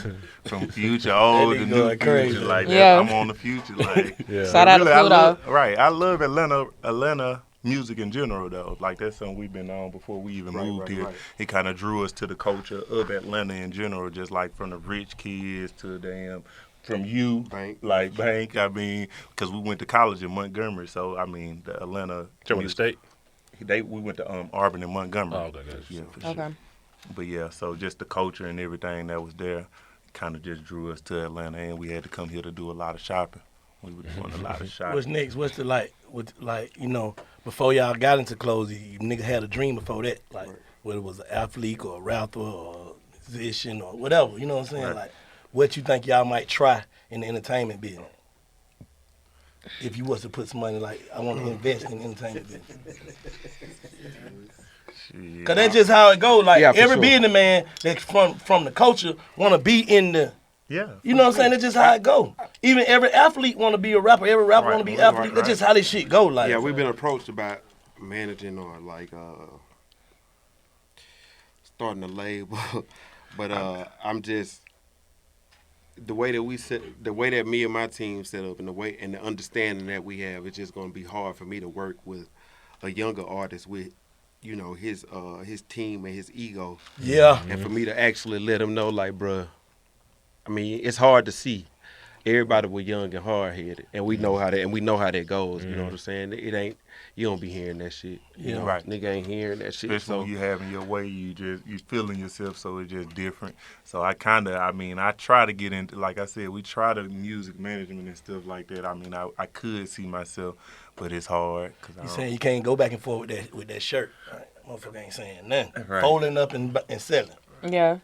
B: from Future old to new Future. Like, I'm on the Future. Like,
F: Shout out to Pluto.
B: I love Atlanta music in general, though. Like, that's something we've been on before we even moved here. It kind of drew us to the culture of Atlanta in general, just like from the rich kids to from Bank. I mean, because we went to college in Montgomery, so I mean, the Atlanta.
A: German State.
B: We went to Auburn and Montgomery.
A: Oh, okay.
B: Yeah, for sure. But yeah, so just the culture and everything that was there kind of just drew us to Atlanta, and we had to come here to do a lot of shopping. We were doing a lot of shopping.
E: What's next? What's the you know, before y'all got into clothes, you niggas had a dream before that, like whether it was an athlete or a rapper or a musician or whatever. You know what I'm saying?
B: Right.
E: Like, what you think y'all might try in the entertainment business? If you was to put some money, like, I want to invest in the entertainment business. Because that's just how it goes. Like, every businessman that's from the culture want to be in the, you know what I'm saying? That's just how it goes. Even every athlete want to be a rapper. Every rapper want to be an athlete. That's just how this shit go. Like,
D: yeah, we've been approached about managing or, like, starting a label. But I'm just... The way that me and my team set up, and the understanding that we have, it's just gonna be hard for me to work with a younger artist with, you know, his team and his ego.
E: Yeah.
D: And for me to actually let him know, like, bruh, I mean, it's hard to see. Everybody was young and hard headed, and we know how that goes. You know what I'm saying? It ain't. You don't be hearing that shit. You know, nigga ain't hearing that shit.
B: Especially when you having your way, you feeling yourself, so it's just different. So I try to get into, like I said, we try to music management and stuff like that. I mean, I could see myself, but it's hard.
E: You saying you can't go back and forth with that shirt? Right? Motherfucker ain't saying nothing. Right. Folding up and selling.
F: Yeah.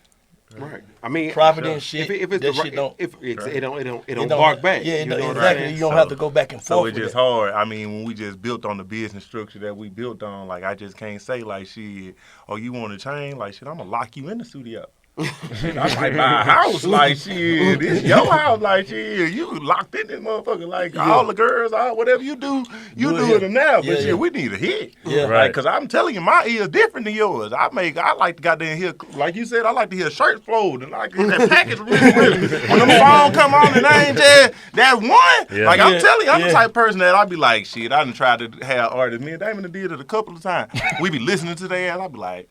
D: Right. I mean,
E: property and shit.
D: If it's
E: that
D: the
E: shit don't.
D: It don't bark back.
E: Yeah,
D: you know
E: exactly. You don't have to go back and forth.
B: So it's just hard. I mean, when we just built on the business structure that we built on, like, I just can't say like, shit, oh, you want to change? Like, shit, I'm gonna lock you in the studio. I might buy a house, like, shit, this your house, like, shit, you locked in this motherfucker, like, all the girls, whatever you do it now, but shit, we need a hit, right? Because I'm telling you, my ear's different than yours. I like to goddamn hear, like you said, I like to hear shirts fold and like that package really. When them songs come on and I ain't just that one, like I'm telling you, I'm the type of person that I be like, shit, I done tried to have artists. Me and Damon did it a couple of times. We be listening to their ass, I be like,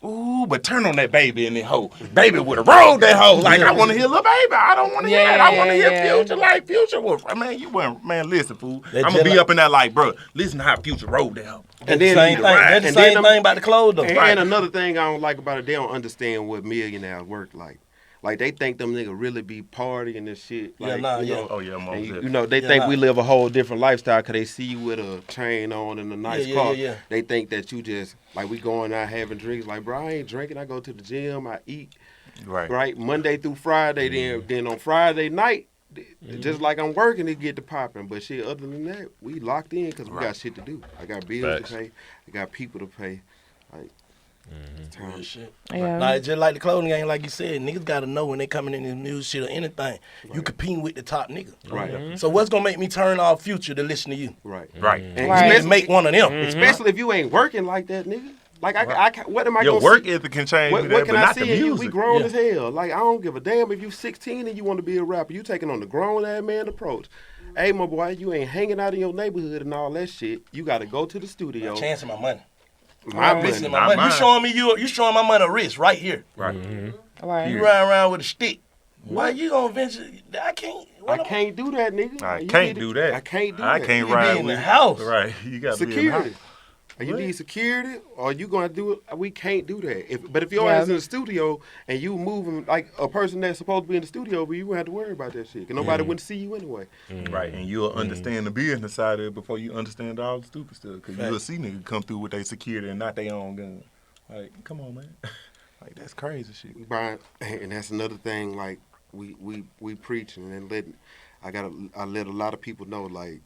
B: Ooh, but turn on that baby in that hoe. Baby would have rolled that hoe. Like, I want to hear Lil Baby. I don't want to hear that. I want to hear Future. Like, Future was, man, you weren't, man, listen, fool. I'm going to be up in that like, bro, listen to how Future rolled that hoe.
E: And then that's the same thing about the clothes, though.
D: And another thing I don't like about it, they don't understand what millionaires work like. Like, they think them niggas really be partying and shit. Like,
B: Oh, yeah, most
D: you know, they think we live a whole different lifestyle because they see you with a chain on and a nice car. They think that you just, like, we going out having drinks. Like, bro, I ain't drinking. I go to the gym. I eat. Right? Monday through Friday. Then on Friday night, just like I'm working, it get to popping. But shit, other than that, we locked in because we got shit to do. I got bills to pay. I got people to pay. Like,
E: shit. Like, just like the clothing game, like you said, niggas gotta know when they coming in this music shit or anything, you competing with the top nigga.
D: Right.
E: So what's gonna make me turn off Future to listen to you?
D: Right.
E: And make one of them.
D: Especially if you ain't working like that, nigga. Like, what am I
B: Your
D: gonna
B: work
D: see?
B: ethic can change
D: What
B: that,
D: can
B: but
D: I
B: not
D: see
B: the
D: in you?
B: music.
D: We grown as hell. Like, I don't give a damn if you 16 and you want to be a rapper. You taking on the grown-ass man approach. Hey, my boy, you ain't hanging out in your neighborhood and all that shit. You got to go to the studio.
E: Chance of my money.
D: My money.
E: You showing me you showing my money a wrist right here.
F: Right.
E: You riding around with a stick. Why you gonna venture? I can't
D: do that, nigga.
B: I can't do that.
D: I can't do that.
B: I can't
E: You
B: ride
E: be in
B: with
E: the house.
B: Right. You got to be in the
D: security.
B: house.
D: You need security, or you gonna do it? We can't do that. But if your ass in the studio and you moving like a person that's supposed to be in the studio, but you wouldn't have to worry about that shit. Cause nobody wouldn't see you anyway.
B: Right, and you'll understand the business side of it before you understand all the stupid stuff. Cause you'll see niggas come through with their security and not their own gun. Like, come on, man. Like, that's crazy shit.
D: Brian, and that's another thing. Like, we preaching and I let a lot of people know, like,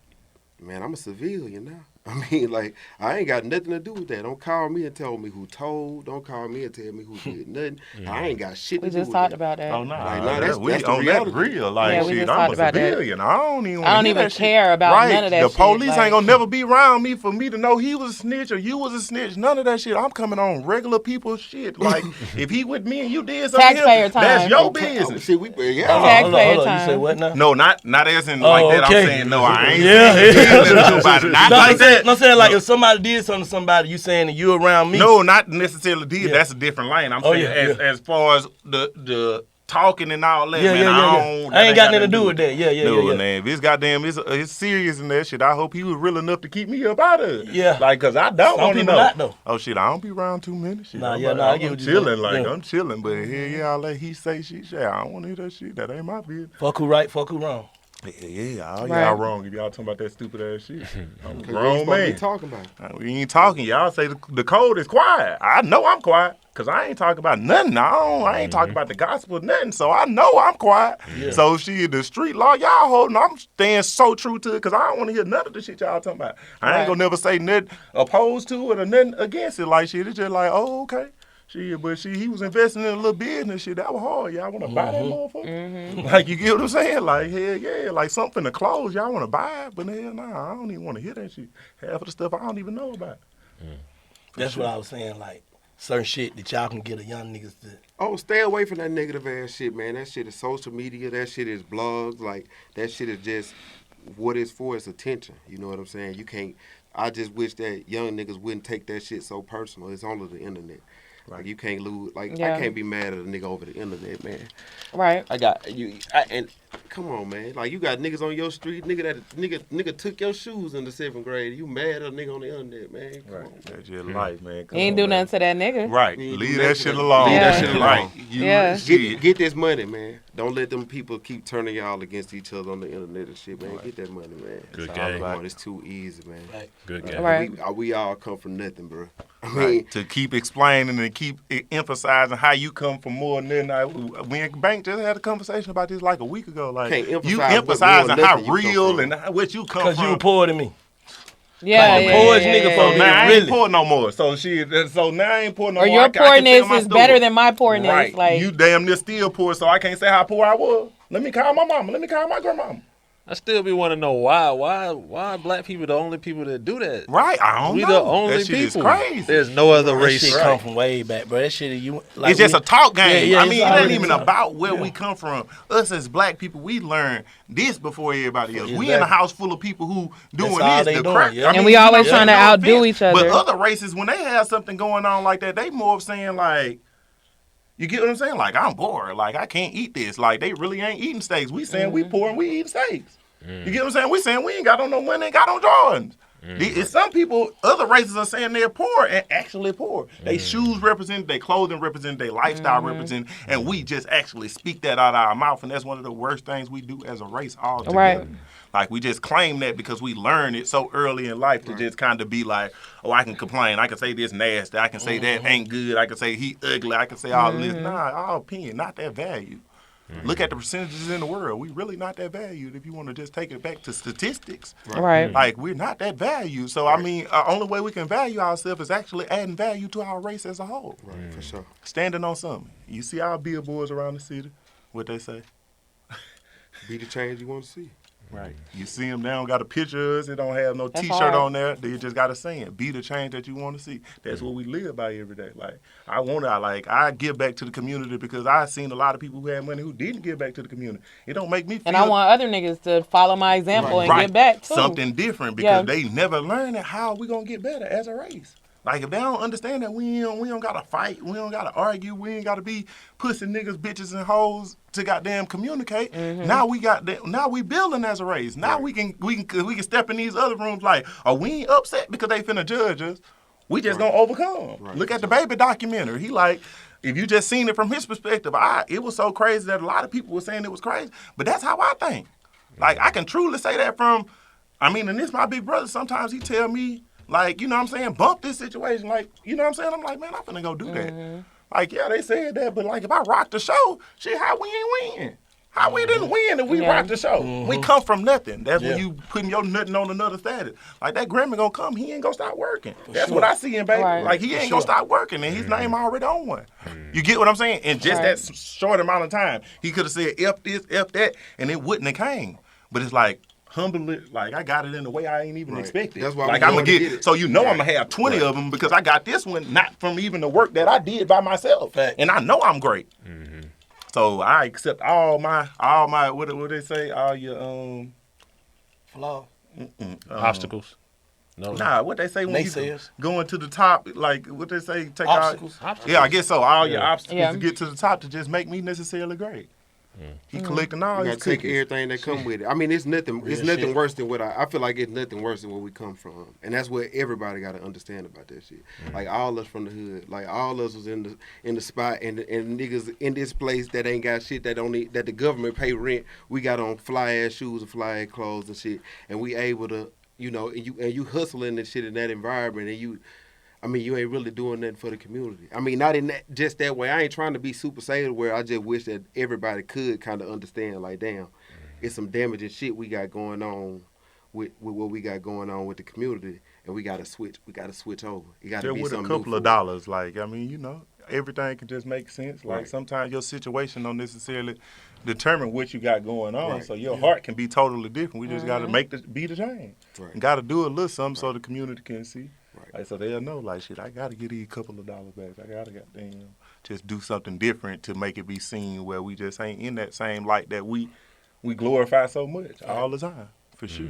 D: man, I'm a civilian now. I mean, like, I ain't got nothing to do with that. Don't call me and tell me who told. Don't call me and tell me who did nothing. I ain't got shit to do with that.
F: We just talked about that.
B: Oh, no.
D: Like,
B: that's
D: the reality.
B: That real. Like,
F: we
B: shit,
F: just
B: I'm
F: talked
B: a
F: about that.
B: civilian. I don't even
F: care about none of that shit.
B: The police
F: like,
B: ain't gonna never be around me for me to know he was a snitch or you was a snitch. None of that shit. I'm coming on regular people's shit. Like, if he with me and you did something,
F: taxpayer time.
B: That's your business.
D: See,
F: taxpayer
E: Hold on.
F: time.
E: You say what now?
B: No, not as in like that.
E: okay.
B: I'm saying, no, I ain't saying nobody. Not like that.
E: I'm saying, like, if somebody did something to somebody, you saying that you around me?
B: No, not necessarily did. That's a different lane. I'm saying as far as the talking and all that,
E: I ain't got nothing to do with that.
B: No, man. If it's goddamn, it's serious in that shit. I hope he was real enough to keep me up out of it.
E: Yeah.
B: Like, cause I don't want to know.
E: Not, though.
B: Oh shit, I don't be around too many shit.
E: I get
B: I'm
E: what
B: chilling.
E: you
B: Like,
E: yeah.
B: I'm chilling, but here, all that he say, she say, I don't want to hear that shit. That ain't my business.
E: Fuck who right, fuck who wrong.
B: Yeah, all y'all wrong if y'all talking about that stupid ass shit. I'm a grown
D: man.
B: man.
D: Be talking about it.
B: We ain't talking. Y'all say the code is quiet. I know I'm quiet because I ain't talking about nothing. I ain't talking about the gospel, nothing. So I know I'm quiet. Yeah. So the street law y'all holding, I'm staying so true to it because I don't want to hear none of the shit y'all talking about. I ain't gonna never say nothing opposed to it or nothing against it. Like shit, it's just like, oh, okay. He was investing in a little business shit. That was hard. Y'all want to buy that motherfucker? Like, you get what I'm saying? Like, hell yeah. Like, something to clothes, y'all want to buy it? But hell nah, I don't even want to hear that shit. Half of the stuff I don't even know about.
E: That's what I was saying, like, certain shit that y'all can get a young niggas to.
D: Oh, stay away from that negative ass shit, man. That shit is social media. That shit is blogs. Like, that shit is just what it's for is attention. You know what I'm saying? You can't. I just wish that young niggas wouldn't take that shit so personal. It's only the internet. Like, you can't lose. Like, I can't be mad at a nigga over the internet, man.
F: Right.
D: I got you. And come on, man. Like, you got niggas on your street, nigga took your shoes in the 7th grade. You mad at a nigga on the internet, man. Come on,
B: That's your life, man.
F: You ain't do nothing to that nigga.
B: Right. Leave that shit alone.
D: Leave that shit alone.
F: Yeah.
D: Get this money, man. Don't let them people keep turning y'all against each other on the internet and shit, man. Get that money, man.
A: Good game.
D: It's too easy, man.
A: Good game.
F: Right.
D: We all come from nothing, bro. I mean,
B: to keep explaining and keep emphasizing how you come from more than we in Bank just had a conversation about this like a week ago. Like, you emphasizing how real and what you come from.
E: Because you were poorer than me.
F: Yeah,
E: like the poorest nigga from
B: now I
E: really.
B: ain't poor no more. So now I ain't poor no
F: or
B: more.
F: Or your poorness is better than my poorness.
B: Right.
F: Like,
B: you damn near still poor, so I can't say how poor I was. Let me call my mama. Let me call my grandmama.
A: I still be want to know why black people the only people that do that.
B: Right, I don't know.
A: We the only
B: that shit
A: people.
B: Is crazy.
A: There's no other race.
E: That shit come from way back, bro. That shit
B: it's just a talk game.
E: Yeah,
B: I mean, it ain't even about where we come from. Us as black people, we learn this before everybody else.
E: Exactly.
B: We in a house full of people who doing
E: That's
B: this.
E: all they doing, yeah.
B: I mean,
F: and we always trying to outdo each other.
B: But other races, when they have something going on like that, they more of saying like, you get what I'm saying? Like, I'm bored. Like, I can't eat this. Like, they really ain't eating steaks. We saying we poor and we eating steaks. You get what I'm saying? We saying we ain't got no money, ain't got no Jordans. It's some people, other races are saying they're poor and actually poor. They shoes represent, their clothing represent, their lifestyle represent, and we just actually speak that out of our mouth, and that's one of the worst things we do as a race altogether.
F: Right.
B: Like, we just claim that because we learn it so early in life to just kind of be like, oh, I can complain. I can say this nasty. I can say that ain't good. I can say he ugly. I can say all this. Nah, our opinion, not that value. Look at the percentages in the world. We really not that valued if you want to just take it back to statistics.
F: Right.
B: Like, we're not that valued. So, I mean, the only way we can value ourselves is actually adding value to our race as a whole.
D: Right, for sure.
B: Standing on something. You see our billboards around the city, what they say?
D: Be the change you want to see.
B: Right. You see them now, got a picture of us. It don't have no
F: That's
B: T-shirt
F: hard.
B: on there. You just got to say it. Be the change that you want to see. That's what we live by every day. Like, I give back to the community because I've seen a lot of people who had money who didn't give back to the community. It don't make me feel...
F: And I want other niggas to follow my example and get back, too.
B: Something different because they never learn it. How are we going to get better as a race? Like, if they don't understand that we don't got to fight, we don't got to argue, we ain't got to be pussy niggas, bitches, and hoes to goddamn communicate. Now we building as a race. Now we can step in these other rooms like, oh, we ain't upset because they finna judge us. We just gonna overcome. Right. Look at the Baby documentary. He like, if you just seen it from his perspective, it was so crazy that a lot of people were saying it was crazy. But that's how I think. Like, I can truly say that from, and this my big brother, sometimes he tell me, like, you know what I'm saying, bump this situation. Like, you know what I'm saying? I'm like, man, I'm finna go do that. Like, yeah, they said that, but like, if I rock the show, shit, how we ain't win? How we didn't win if we rock the show? We come from nothing. That's when you putting your nothing on another status. Like, that Grammy gonna come, he ain't gonna stop working. That's what I see in Baby. Right. Like, he ain't gonna stop working, and his name already on one. You get what I'm saying? In just that short amount of time, he could have said F this, F that, and it wouldn't have came. But it's like, humbly, like, I got it in the way I ain't even expected. That's why like, I'm gonna get it. So I'm gonna have 20 of them because I got this one not from even the work that I did by myself. And I know I'm great. So I accept all my what they say, all your
E: flaws.
A: Obstacles. No.
B: Nah, what they say when you going to the top, like what they say, take
E: obstacles.
B: Yeah, I guess so. All your obstacles to get to the top to just make me necessarily great. He collecting all his
D: take everything that come with it. I mean, it's nothing worse than what I feel like it's nothing worse than where we come from. And that's what everybody got to understand about that shit. Like, all us from the hood, like, all us was in the spot, and niggas in this place that ain't got shit that the government pay rent. We got on fly ass shoes and fly ass clothes and shit, and we able to, and you hustling and shit in that environment, and you ain't really doing nothing for the community. I mean, not in just that way. I ain't trying to be super sailor where I just wish that everybody could kind of understand, like, damn, it's some damaging shit we got going on with what we got going on with the community, and we got to switch. We got to switch over. It got to be something new. With a
B: couple of dollars, like, everything can just make sense. Like, sometimes your situation don't necessarily determine what you got going on. So your heart can be totally different. We just got to be the change. Right. Got to do a little something so the community can see. Like, so they'll know, like, shit, I got to get these couple of dollars back. I got to just do something different to make it be seen where we just ain't in that same light that we glorify so much all the time, for sure.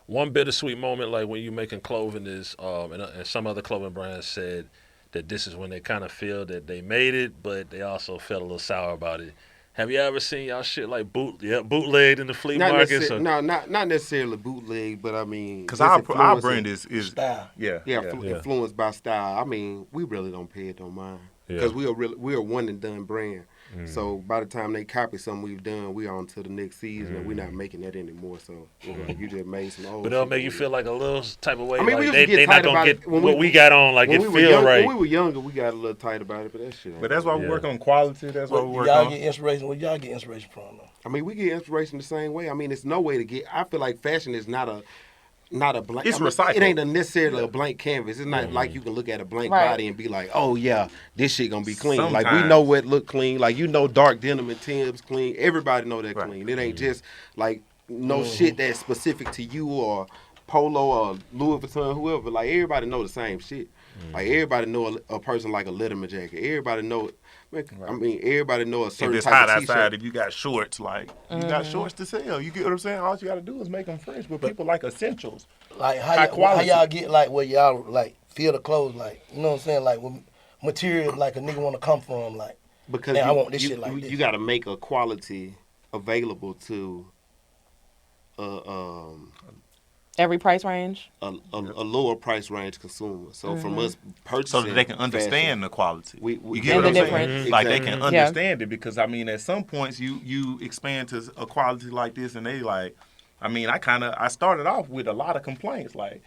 A: One bittersweet moment, like when you making clothing is, and some other clothing brands said that this is when they kind of feel that they made it, but they also felt a little sour about it. Have you ever seen y'all shit like bootlegged in the flea markets?
D: No, not necessarily bootleg, but I mean,
B: because our brand is
E: style.
D: Influenced by style. I mean, we really don't pay it no mind because we're a one and done brand. So by the time they copy something we've done, we on to the next season, and we're not making that anymore. So you just made some old.
A: But it'll make you feel like a little type of way.
D: I mean,
A: like they not gonna get what we got on. Like, it feel right.
D: When we were younger, we got a little tight about it, but that shit.
B: But that's why we work on quality. That's why we work
E: on.
B: Where
E: y'all get inspiration from, though?
D: I mean, we get inspiration the same way. I mean, it's no way to get. I feel like fashion is not a blank.
B: It's recycled.
D: It ain't necessarily a blank canvas. It's not like you can look at a blank body and be like, oh yeah, this shit gonna be clean. Sometimes. Like, we know what look clean. Like, dark denim and Tim's clean. Everybody know that clean. It ain't just like no shit that's specific to you or Polo or Louis Vuitton, whoever. Like everybody know the same shit. Like everybody know a person like a Letterman jacket. Everybody know. I mean, everybody know a certain
B: if it's
D: type
B: hot
D: of t-shirt.
B: outside, if you got shorts, like you got shorts to sell. You get what I'm saying? All you got to do is make them fresh. But people like essentials.
E: Like how y'all get like where y'all like feel the clothes like, you know what I'm saying? Like with material like a nigga want to come from, like,
D: because
E: man, I want this shit like this.
D: You got to make a quality available to
F: every price range,
D: a lower price range consumer. So from us purchasing,
B: so that they can understand the quality.
D: We
B: get what I'm saying?
F: difference.
B: Like they can understand it, because I mean, at some points you expand to a quality like this, and they like, I mean, I started off with a lot of complaints like,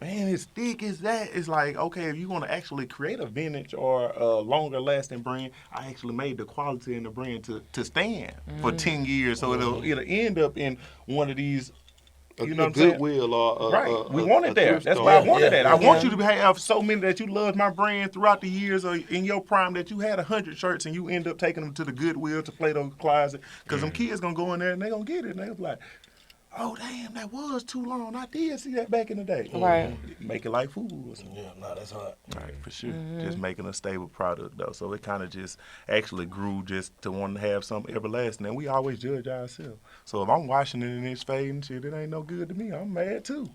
B: man, it's thick, is that? It's like, okay, if you want to actually create a vintage or a longer lasting brand, I actually made the quality in the brand to stand for 10 years, so it'll end up in one of these. You know what I'm saying?
D: Goodwill or
B: right. We want it there. That's why I wanted that. I want you to have so many that you love my brand throughout the years, or in your prime that you had 100 shirts and you end up taking them to the Goodwill to Play-Doh closet, because them kids gonna go in there and they gonna get it and they gonna be like, oh damn, that was too long. I did see that back in the day.
F: Right.
B: Make it like food or something.
E: Yeah, no, that's hard.
B: Right, for sure. Just making a stable product though. So it kind of just actually grew just to want to have something everlasting. And we always judge ourselves. So if I'm washing it and it's fading, shit, it ain't no good to me. I'm mad too.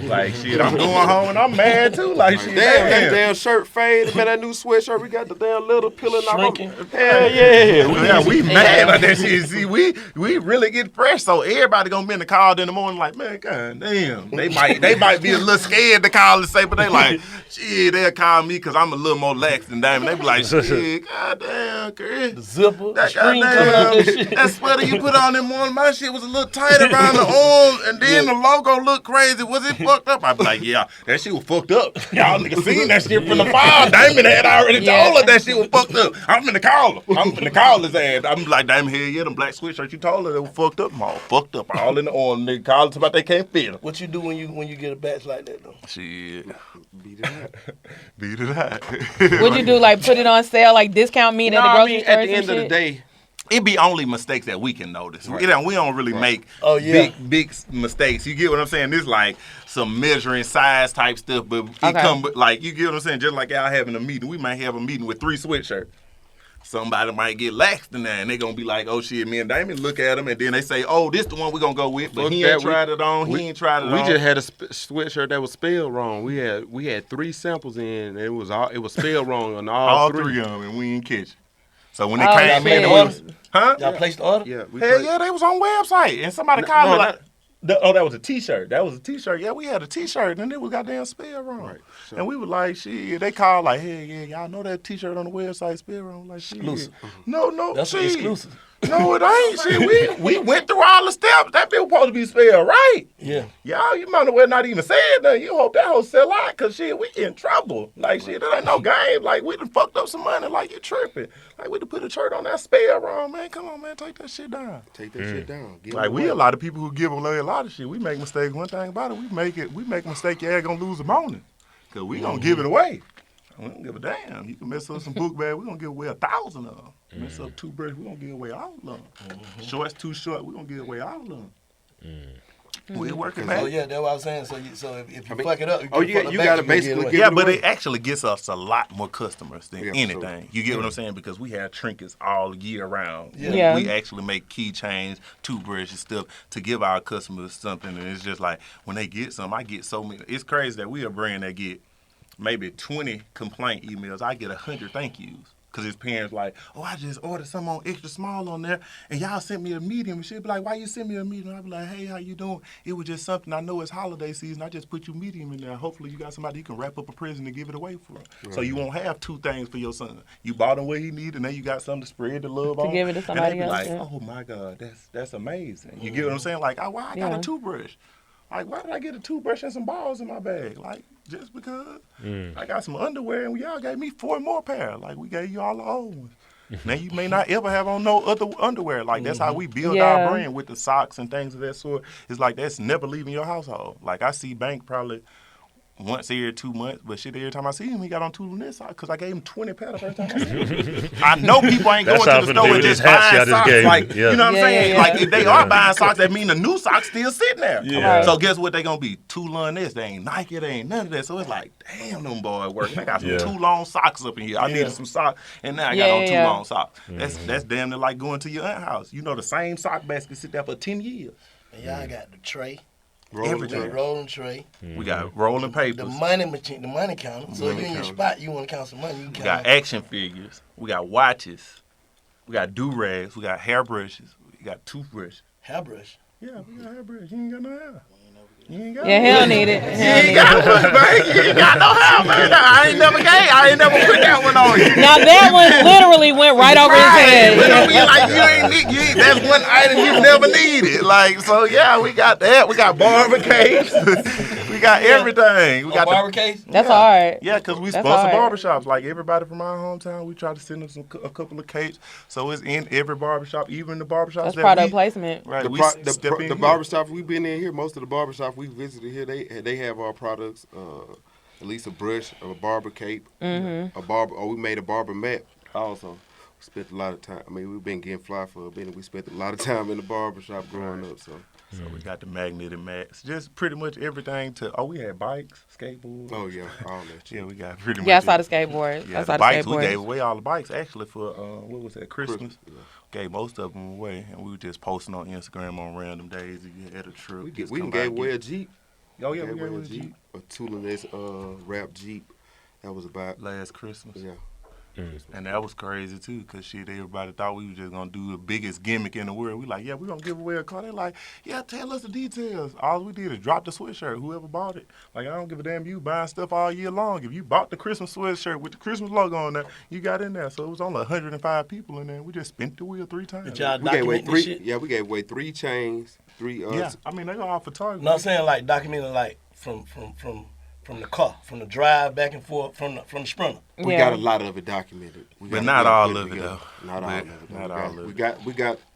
B: Like shit, I'm going home and I'm mad too. Like shit,
D: that damn shirt faded, man. That new sweatshirt, we got the damn little peeling off.
B: Hell yeah. We mad about that shit. See, we really get fresh. So everybody gonna be in the car in the morning like, man, god damn. They might be a little scared to call and say, but they like, shit, they'll call me because I'm a little more lax than them. They be like, shit, goddamn, Chris.
E: The zipper,
B: that
E: string coming out of this shit.
B: That sweater you put on in the morning, my shit was a little tight around the arms, and then the logo looked crazy. Was it fucked up? I be like, yeah, that shit was fucked up. Y'all niggas seen that shit from the file. Damon had already told her that shit was fucked up. I'm finna call his ass. I'm like, Damon, hell yeah, them black sweatshirts you told her they were fucked up. I'm all fucked up, all in the arm. Nigga call it about they can't fit them.
E: What you do when you get a batch like that though?
B: Shit.
D: Beat it out.
B: Beat it out.
F: What'd you do? Like put it on sale, like discount meat at the grocery store?
D: At the end of the day,
B: it be only mistakes that we can notice. Right. We don't really make big mistakes. You get what I'm saying? It's like some measuring size type stuff, but it come like, you get what I'm saying? Just like y'all having a meeting, we might have a meeting with 3 sweatshirts. Somebody might get laxed in there, and they gonna be like, "Oh shit, me and Damon look at them," and then they say, "Oh, this the one we gonna go with," but he ain't tried it on. He ain't tried it on.
G: We just had a sweatshirt that was spelled wrong. We had 3 samples in, and it was spelled wrong on all three
B: of them, and we ain't catch it. So when they came in,
E: y'all placed the order?
B: Yeah, they was on website, and somebody called me like. That was a T-shirt. Yeah, we had a T-shirt, and it was goddamn spelled wrong. Right, so. And we were like, shit. They called like, hey, yeah, y'all know that T-shirt on the website spelled wrong? Like, shit. Exclusive. No,
E: that's exclusive.
B: No, it ain't. Shit, we went through all the steps. That bill supposed to be spelled right.
E: Yeah.
B: Y'all, you might as well not even say it. Nothing. You hope that whole sell out, because shit, we in trouble. Like, shit, that ain't no game. Like, we done fucked up some money. Like, you tripping. Like, we done put a shirt on that spell wrong, man. Come on, man, take that shit down.
D: Take that shit down.
B: Like, we a lot of people who give away a lot of shit. We make mistakes. One thing about it, we make a mistake, your ass gonna lose a morning. Because we gonna give it away. We don't give a damn. You can mess up some book bag, we gonna give away 1,000 of them. Mess up toothbrush, we gonna give away all of them. Shorts too short, we gonna give away all of them. We working, man.
E: Oh yeah, that's what I was saying. So if you fuck it up,
D: you gotta basically give it away.
B: Yeah, but it actually gets us a lot more customers than anything. You get what I'm saying? Because we have trinkets all year round.
F: Yeah.
B: We actually make keychains, toothbrushes, stuff to give our customers something. And it's just like, when they get some, I get so many. It's crazy that we a brand that get maybe 20 complaint emails. I get 100 thank yous. Because his parents like, oh, I just ordered some on extra small on there, and y'all sent me a medium. And she'd be like, why you send me a medium? I'd be like, hey, how you doing? It was just something. I know it's holiday season. I just put you medium in there. Hopefully you got somebody you can wrap up a present and give it away for him. Right. So you won't have 2 things for your son. You bought him what he needed, and then you got something to spread the love on.
F: To give it to somebody else.
B: Like, oh, my God, that's amazing. You get what I'm saying? Like, oh, why I got a toothbrush? Like, why did I get a toothbrush and some balls in my bag? Like, just because I got some underwear, and y'all gave me 4 more pair. Like, we gave you all the old ones. Now, you may not ever have on no other underwear. Like, that's how we build our brand with the socks and things of that sort. It's like, that's never leaving your household. Like, I see Bank probably once every 2 months, but shit, every time I see him, he got on Tulones socks because I gave him 20 pair the first time I see him. I know people ain't going to the store and just buying socks. Like, you know what I'm saying? Like, if they are buying socks, that mean the new socks still sitting there.
A: Yeah.
B: So guess what they going to be? Tulones. They ain't Nike. They ain't none of that. So it's like, damn, them boys working. They got some Tulone socks up in here. I needed some socks, and now I got on Tulone socks. That's damn near like going to your aunt's house. You know, the same sock basket sit there for 10 years.
E: And y'all got the tray.
B: Everything.
E: Rolling tray.
B: We got rolling papers.
E: The money machine, the money counter. So if you're in your spot, you want to count some money.
B: We got action figures. We got watches. We got do-rags. We got hairbrushes. We got toothbrushes.
E: Hairbrush?
B: Yeah, we got hairbrush. You ain't got no hair. You ain't got
F: he don't need it.
B: You ain't got one, man. You ain't got no hair, man. I ain't never put that one on you.
F: Now that one literally went right over his head.
B: You know, you ain't that's one item you never needed. Like, so yeah, we got that. We got barber capes. We got everything. We got
E: barber case?
F: That's all right.
B: Yeah, because we sponsor barbershops. Like everybody from our hometown, we try to send them a couple of capes. So it's in every barbershop, even the barbershops.
F: That's product placement.
B: Right.
D: The barbershops we've been in here, most of the barbershops we visited here, they have our products. At least a brush, a barber cape, a barber. Oh, we made a barber mat also. We spent a lot of time. I mean, we've been getting fly for a minute. We spent a lot of time in the barbershop growing up. So
B: we got the magnetic mats, just pretty much everything. We had bikes, skateboards.
D: Oh yeah, all that.
B: Yeah, we got pretty much.
F: Yeah, I saw the skateboard.
B: Yeah, the bikes. We gave away all the bikes actually for what was that, Christmas?
D: Yeah.
B: Gave most of them away, and we were just posting on Instagram on random days. If you had a trip,
D: we can give away a Jeep.
B: Oh yeah, we gave away a Jeep.
D: A Tulones rap Jeep. That was about
B: last Christmas.
D: Yeah.
B: And that was crazy too, because everybody thought we were just gonna do the biggest gimmick in the world. We like, yeah, we're gonna give away a car. They're like, yeah, tell us the details. All we did is drop the sweatshirt, whoever bought it. Like, I don't give a damn, you buying stuff all year long. If you bought the Christmas sweatshirt with the Christmas logo on there, you got in there. So it was only 105 people in there. We just spent the wheel 3 times.
E: We gave away 3.
D: Yeah, we gave away 3 chains, 3.
B: Yeah, I mean, they got all photography.
E: No, I'm saying like documenting like from the car, from the drive back and forth, from the Sprinter.
D: We got a lot of it documented.
B: But not all of it though.
D: Not all of it.
B: Not all of it.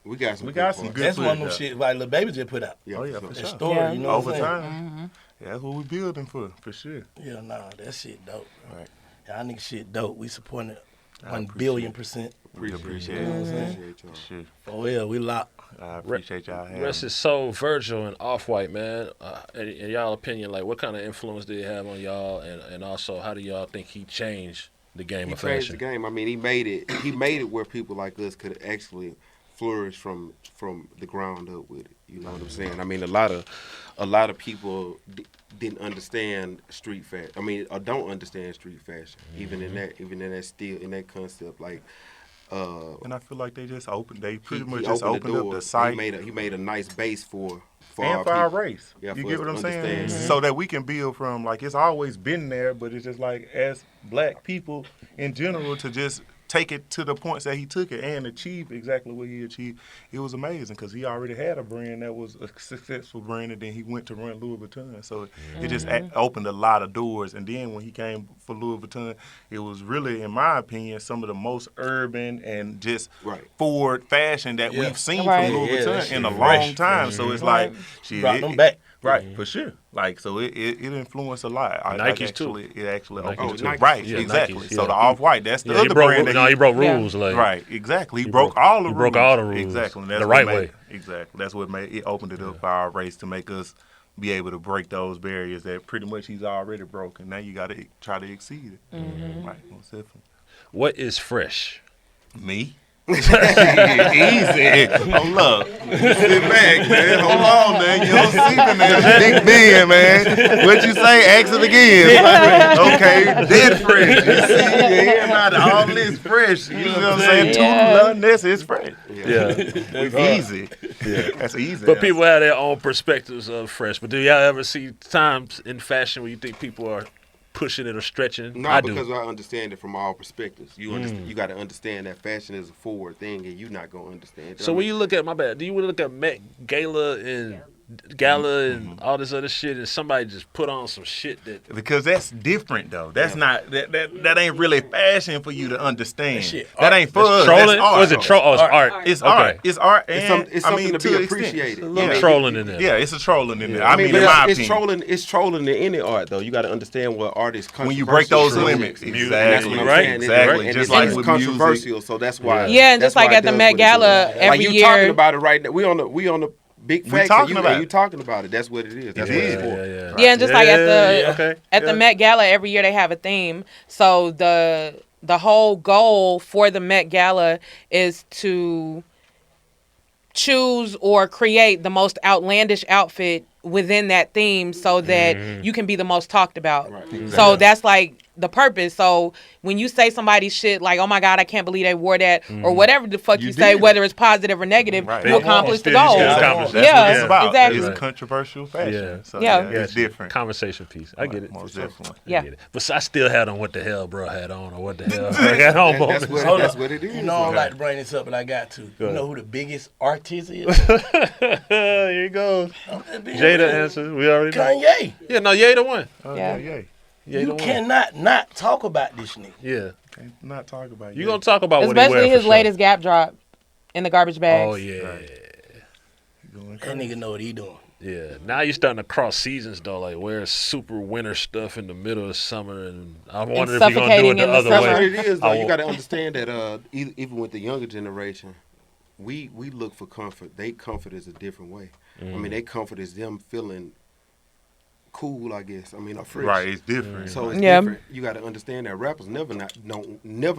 D: We got some.
B: Good.
E: That's one of them shit like Lil Baby just put out.
D: Yeah,
B: oh yeah, for sure.
E: Story, you know
B: over
E: what I'm saying?
B: time. Yeah, that's what we building for sure.
E: Yeah, nah, that shit dope. Bro.
B: Right.
E: Y'all niggas shit dope. We supporting it 1,000,000,000%.
D: Appreciate
B: it.
D: Appreciate y'all.
B: Sure.
E: Oh yeah, we locked.
B: I appreciate y'all having
A: Rest is so Virgil and Off-White, man. In y'all opinion, like, what kind of influence did he have on y'all, and also how do y'all think he changed the game of fashion?
D: He changed the game. I mean, he made it where people like us could actually flourish from the ground up with it. You know what I'm saying? I mean, a lot of people didn't understand street fashion. I mean, or don't understand street fashion, even in that concept, like.
B: And I feel like they just opened. They pretty much just opened up the site.
D: He made a nice base for
B: our race.
D: Yeah,
B: you get what I'm saying? So that we can build from, like, it's always been there, but it's just like, as black people in general, to just take it to the points that he took it and achieve exactly what he achieved. It was amazing because he already had a brand that was a successful brand, and then he went to run Louis Vuitton. So it just opened a lot of doors. And then when he came for Louis Vuitton, it was really, in my opinion, some of the most urban and just forward fashion that we've seen from Louis Vuitton in a long time. So it's like, shit,
E: brought them back.
B: Right, for sure. Like, so it influenced a lot.
A: Nike's too.
B: It actually opened
D: Nike's
B: right,
A: yeah,
B: exactly.
A: Nike's,
B: so the Off-White, that's the other brand.
A: He broke rules. Like,
B: right, exactly. He broke all the rules.
A: He broke all the rules.
B: Exactly. And that's
A: the right way.
B: Exactly. That's what made it opened it up for our race to make us be able to break those barriers that pretty much he's already broken. Now you got to try to exceed it. Right, most definitely.
A: What is fresh?
B: Me? Easy. Hold up. Sit back, man. Hold on, man. You don't see me, man. Big Ben, man. What you say? Ask it again. Okay, dead fresh. You see, you hear about it. All this fresh. You know what I'm saying? Tulones is fresh.
A: Yeah.
B: Easy. Yeah. That's easy.
A: But people have their own perspectives of fresh. But do y'all ever see times in fashion where you think people are pushing it or stretching?
D: No, because I understand it from all perspectives. You got to understand that fashion is a forward thing, and you're not gonna understand it.
A: So when you look at do you look at Met Gala and Gala and all this other shit, and somebody just put on some shit that
B: because that's different though. That's not that ain't really fashion for you to understand.
E: That,
B: that ain't for us.
A: Trolling?
B: That's art.
A: Or is it it's art?
B: It's art. It's art. And
D: it's something to be appreciated.
A: A little trolling in there.
B: Yeah, it's a trolling in there.
G: I mean,
B: in my
G: it's
B: opinion,
G: it's trolling in any art though. You got to understand what art is.
B: When you break those limits,
G: exactly,
A: right?
B: Exactly.
G: And
B: Just
G: it's
B: like with
G: controversial,
B: music.
G: so that's why.
F: Yeah, and just like at the Met Gala every
G: year.
F: year.
G: You talking about it right now? We on the big facts. You talking about it? That's what it is. That's what it's for.
F: Yeah, and just like at the Met Gala every year they have a theme. So the whole goal for the Met Gala is to choose or create the most outlandish outfit within that theme so that you can be the most talked about. Right. Exactly. So that's like the purpose. So when you say somebody's shit like, oh my God, I can't believe they wore that, or whatever the fuck you say, whether it's positive or negative, you accomplish the goal.
B: That's what it's about.
F: Exactly.
B: It's controversial fashion.
A: Yeah.
B: So
F: Yeah.
B: it's different.
A: Conversation piece. I get it.
B: Most definitely.
F: Yeah.
A: I get it. But I still had on what the hell bro had on or what the hell I got on.
D: That's what it is.
E: You know, I don't like to bring this up, but I got to. You know who the biggest artist is?
A: Here you go. Jada answers. We already know.
E: Kanye.
A: Yeah, no, Ye the one.
F: Yeah.
E: You cannot not talk about this nigga.
A: Yeah.
B: Can't not talk about
A: You gonna talk about what he
F: especially
A: wear
F: his
A: for
F: latest Gap drop in the garbage bags.
A: Oh yeah.
E: That nigga know what he doing.
A: Yeah. Now you're starting to cross seasons though, like wear super winter stuff in the middle of summer, and I wonder if you're gonna do it the other
G: That's
A: way.
G: what it is though. You got to understand that even with the younger generation, we look for comfort. They comfort is a different way. I mean, they comfort is them feeling cool, I guess. I mean, fresh.
B: Right, it's different.
G: So it's different. You got to understand that rappers never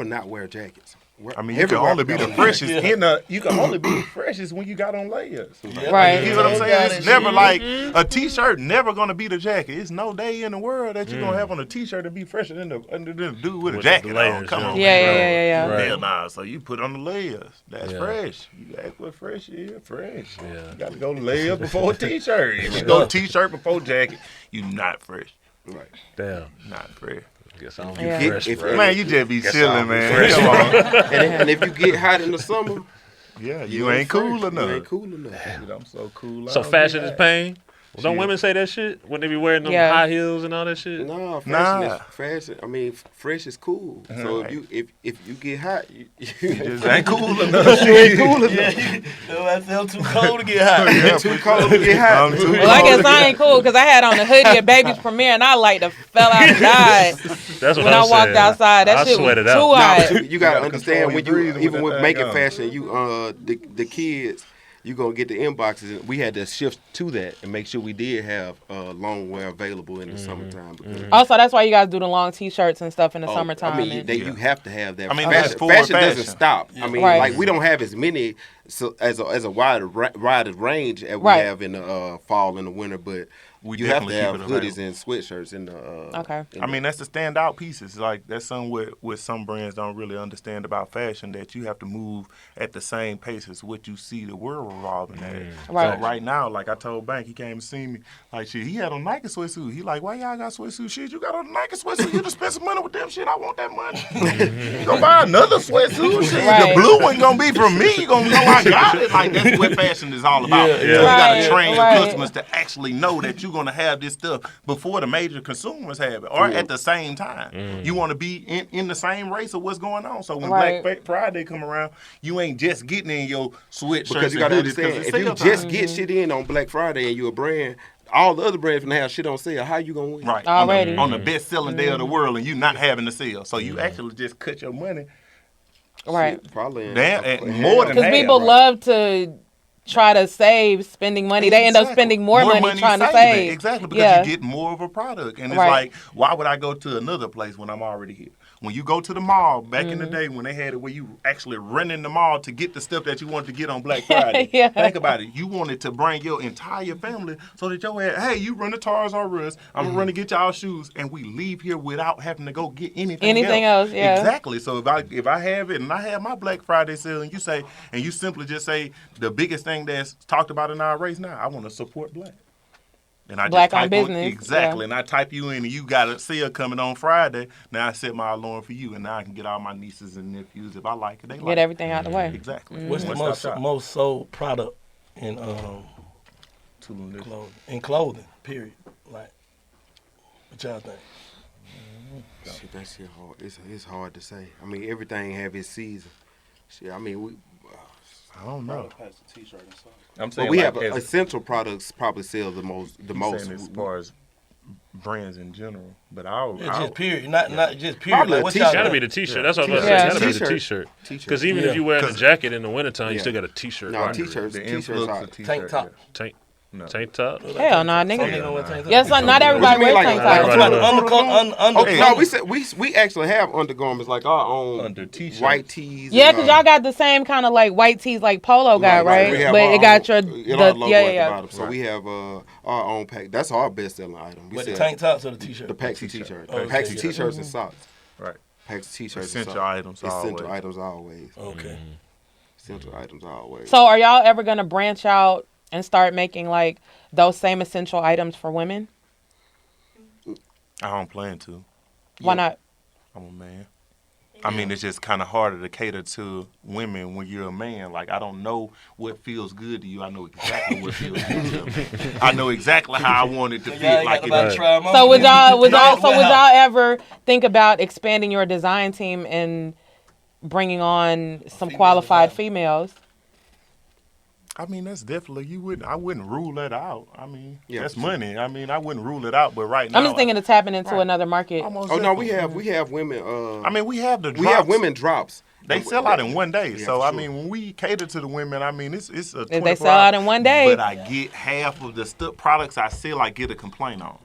G: not wear jackets.
B: I mean, you can only be the freshest you can only be the freshest when you got on layers.
F: Right.
B: You know what I'm saying? It's never like a t-shirt never gonna be the jacket. It's no day in the world that you're gonna have on a t-shirt and be fresher than the dude with a jacket on. Come on.
F: Yeah.
A: Right.
B: Hell nah. So you put on the layers. That's fresh. You ask what fresh is. Fresh.
A: Yeah.
B: You got to go layers before a t-shirt. If you go t-shirt before jacket, you not fresh.
G: Right.
A: Damn.
B: Not fresh.
A: Guess I don't
F: Yeah.
A: be fresh, bro.
B: Man, you just be chilling, man. Come on.
G: And if you get hot in the summer,
B: Yeah, you ain't cool enough.
G: You ain't cool enough.
B: Dude, I'm so cool.
A: So fashion is pain? Well, don't women say that shit when they be wearing them high heels and all that shit?
G: No, fashion. I mean, fresh is cool. So if you get hot, you
B: just ain't cool enough.
G: You ain't cool enough.
E: I'm too cold to get hot.
G: Too cold to get hot.
F: Well, I guess I ain't cool because I had on the hoodie at Baby's premiere and I like to fell out and died.
A: That's what
F: when I walked outside. That shit was too hot.
G: You gotta understand when you even with making fashion, you the kids. You gonna get the inboxes. We had to shift to that and make sure we did have long wear available in the summertime.
F: Also, that's why you guys do the long T-shirts and stuff in the summertime.
G: I mean, you have to have that.
B: I mean,
G: fashion doesn't stop.
B: Yeah.
G: I mean,
F: Right.
G: like we don't have as many as a wide range as we have in the fall and the winter, but you have to have hoodies and sweatshirts in the.
F: Okay.
B: I mean, that's the standout pieces. Like that's something what some brands don't really understand about fashion, that you have to move at the same pace as what you see the world revolving at.
F: Right.
B: So right now, like I told Bank, he came to see me. Like shit, he had a Nike sweatsuit. He like, why y'all got sweatsuit shit? You got a Nike sweatsuit. You just spend some money with them shit. I want that money. You gonna buy another sweatsuit? Shit.
F: Right.
B: The blue one gonna be from me. You gonna know I got it. Like that's what fashion is all about. So you gotta train your customers to actually know that you're gonna have this stuff before the major consumers have it, or at the same time. You want to be in the same race of what's going on. So when Black Friday come around, you ain't just getting in your sweatshirts.
G: Because you got to understand, if you just get shit in on Black Friday and you're a brand, all the other brands gonna have shit on sale. How you gonna win?
B: Right.
F: Already.
B: On the best selling day of the world, and you not having the sale. So you actually just cut your money.
F: Right.
G: Shit, probably
B: more than
F: Because
B: half.
F: people love to try to save spending money. They end up spending more money trying to save.
B: Exactly, because you get more of a product. And it's like, why would I go to another place when I'm already here? When you go to the mall, back in the day when they had it where you actually run in the mall to get the stuff that you wanted to get on Black Friday. Think about it. You wanted to bring your entire family so that your ass, hey, you run to Tars or Us, I'm going to run to get y'all shoes, and we leave here without having to go get anything else. Exactly. So if I have it and I have my Black Friday sale and you simply just say the biggest thing that's talked about in our race now, I want to support Black. And I
F: Black
B: just
F: on business.
B: Exactly. And I type you in and you got a sale coming on Friday. Now I set my alarm for you and now I can get all my nieces and nephews. If I like it, they like it.
F: Get everything out the way.
B: Exactly.
E: What's the most sold product in
B: Tulones.
E: Clothing, period. Like, what y'all think?
G: Shit, that shit hard. It's hard to say. I mean, everything have its season. Shit, I mean,
B: I don't know.
G: I'm saying we have essential products probably sell the most.
B: As far as brands in general, but
E: just period, not just period.
A: Like, it's gotta be the t-shirt. That's what I was about to say. It's gotta be the t-shirt. Because even if you wear the jacket in the wintertime, you still got a t-shirt.
G: No, t-shirts.
E: Tank top.
A: Tank top?
F: Hell no, nigga. Yes, not everybody wears tank tops.
G: No, we actually have undergarments like our own
B: under t-shirts.
G: White tees.
F: Yeah, because y'all got the same kind of like white tees like Polo got, right? But it got your
G: bottom. So we have our own pack. That's our best selling item.
E: But the tank tops or the t-shirt?
G: The packs of t-shirts. Packs of t-shirts and socks.
B: Right.
G: Packs of t-shirts.
B: Essential items
G: always.
E: Okay.
G: Essential items always.
F: So are y'all ever gonna branch out and start making like those same essential items for women?
B: I don't plan to.
F: Why not?
B: I'm a man. I mean, it's just kind of harder to cater to women when you're a man. Like, I don't know what feels good to you. I know exactly what feels good to me. I know exactly how I want it to feel. Like
F: so would y'all ever think about expanding your design team and bringing on some qualified females?
B: I mean, that's definitely, I wouldn't rule that out. I mean, that's money. I mean, I wouldn't rule it out, but right now.
F: I'm just thinking of tapping into another market.
G: No, we have women.
B: I mean, we have the drops.
G: We have women drops.
B: They sell out in one day. So, I mean, when we cater to the women, I mean, it's a 24
F: If they sell out in one day.
B: But I get half of the products I sell, I get a complaint on.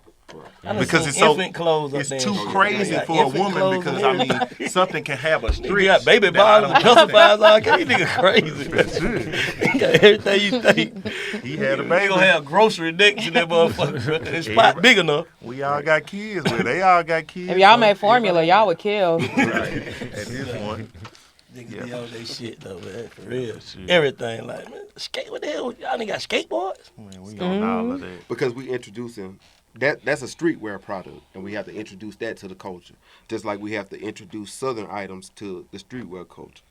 E: Right.
B: Because it's too crazy for a woman because, I mean, something can have a streak.
E: You got baby bottles, justifies all kind of nigga crazy. That's it. He got everything you think.
B: He had a baby.
E: He gonna have grocery necks in that motherfucker. His spot big enough.
B: We all got kids, but they all got kids.
F: If y'all made formula, y'all would kill.
B: Right. At this point.
E: Niggas be all that shit though, man. For real. Everything. Like, man, what the hell? Y'all nigga got skateboards?
B: Man, we got all of that.
G: Because we introducing that's a streetwear product, and we have to introduce that to the culture. Just like we have to introduce Southern items to the streetwear culture.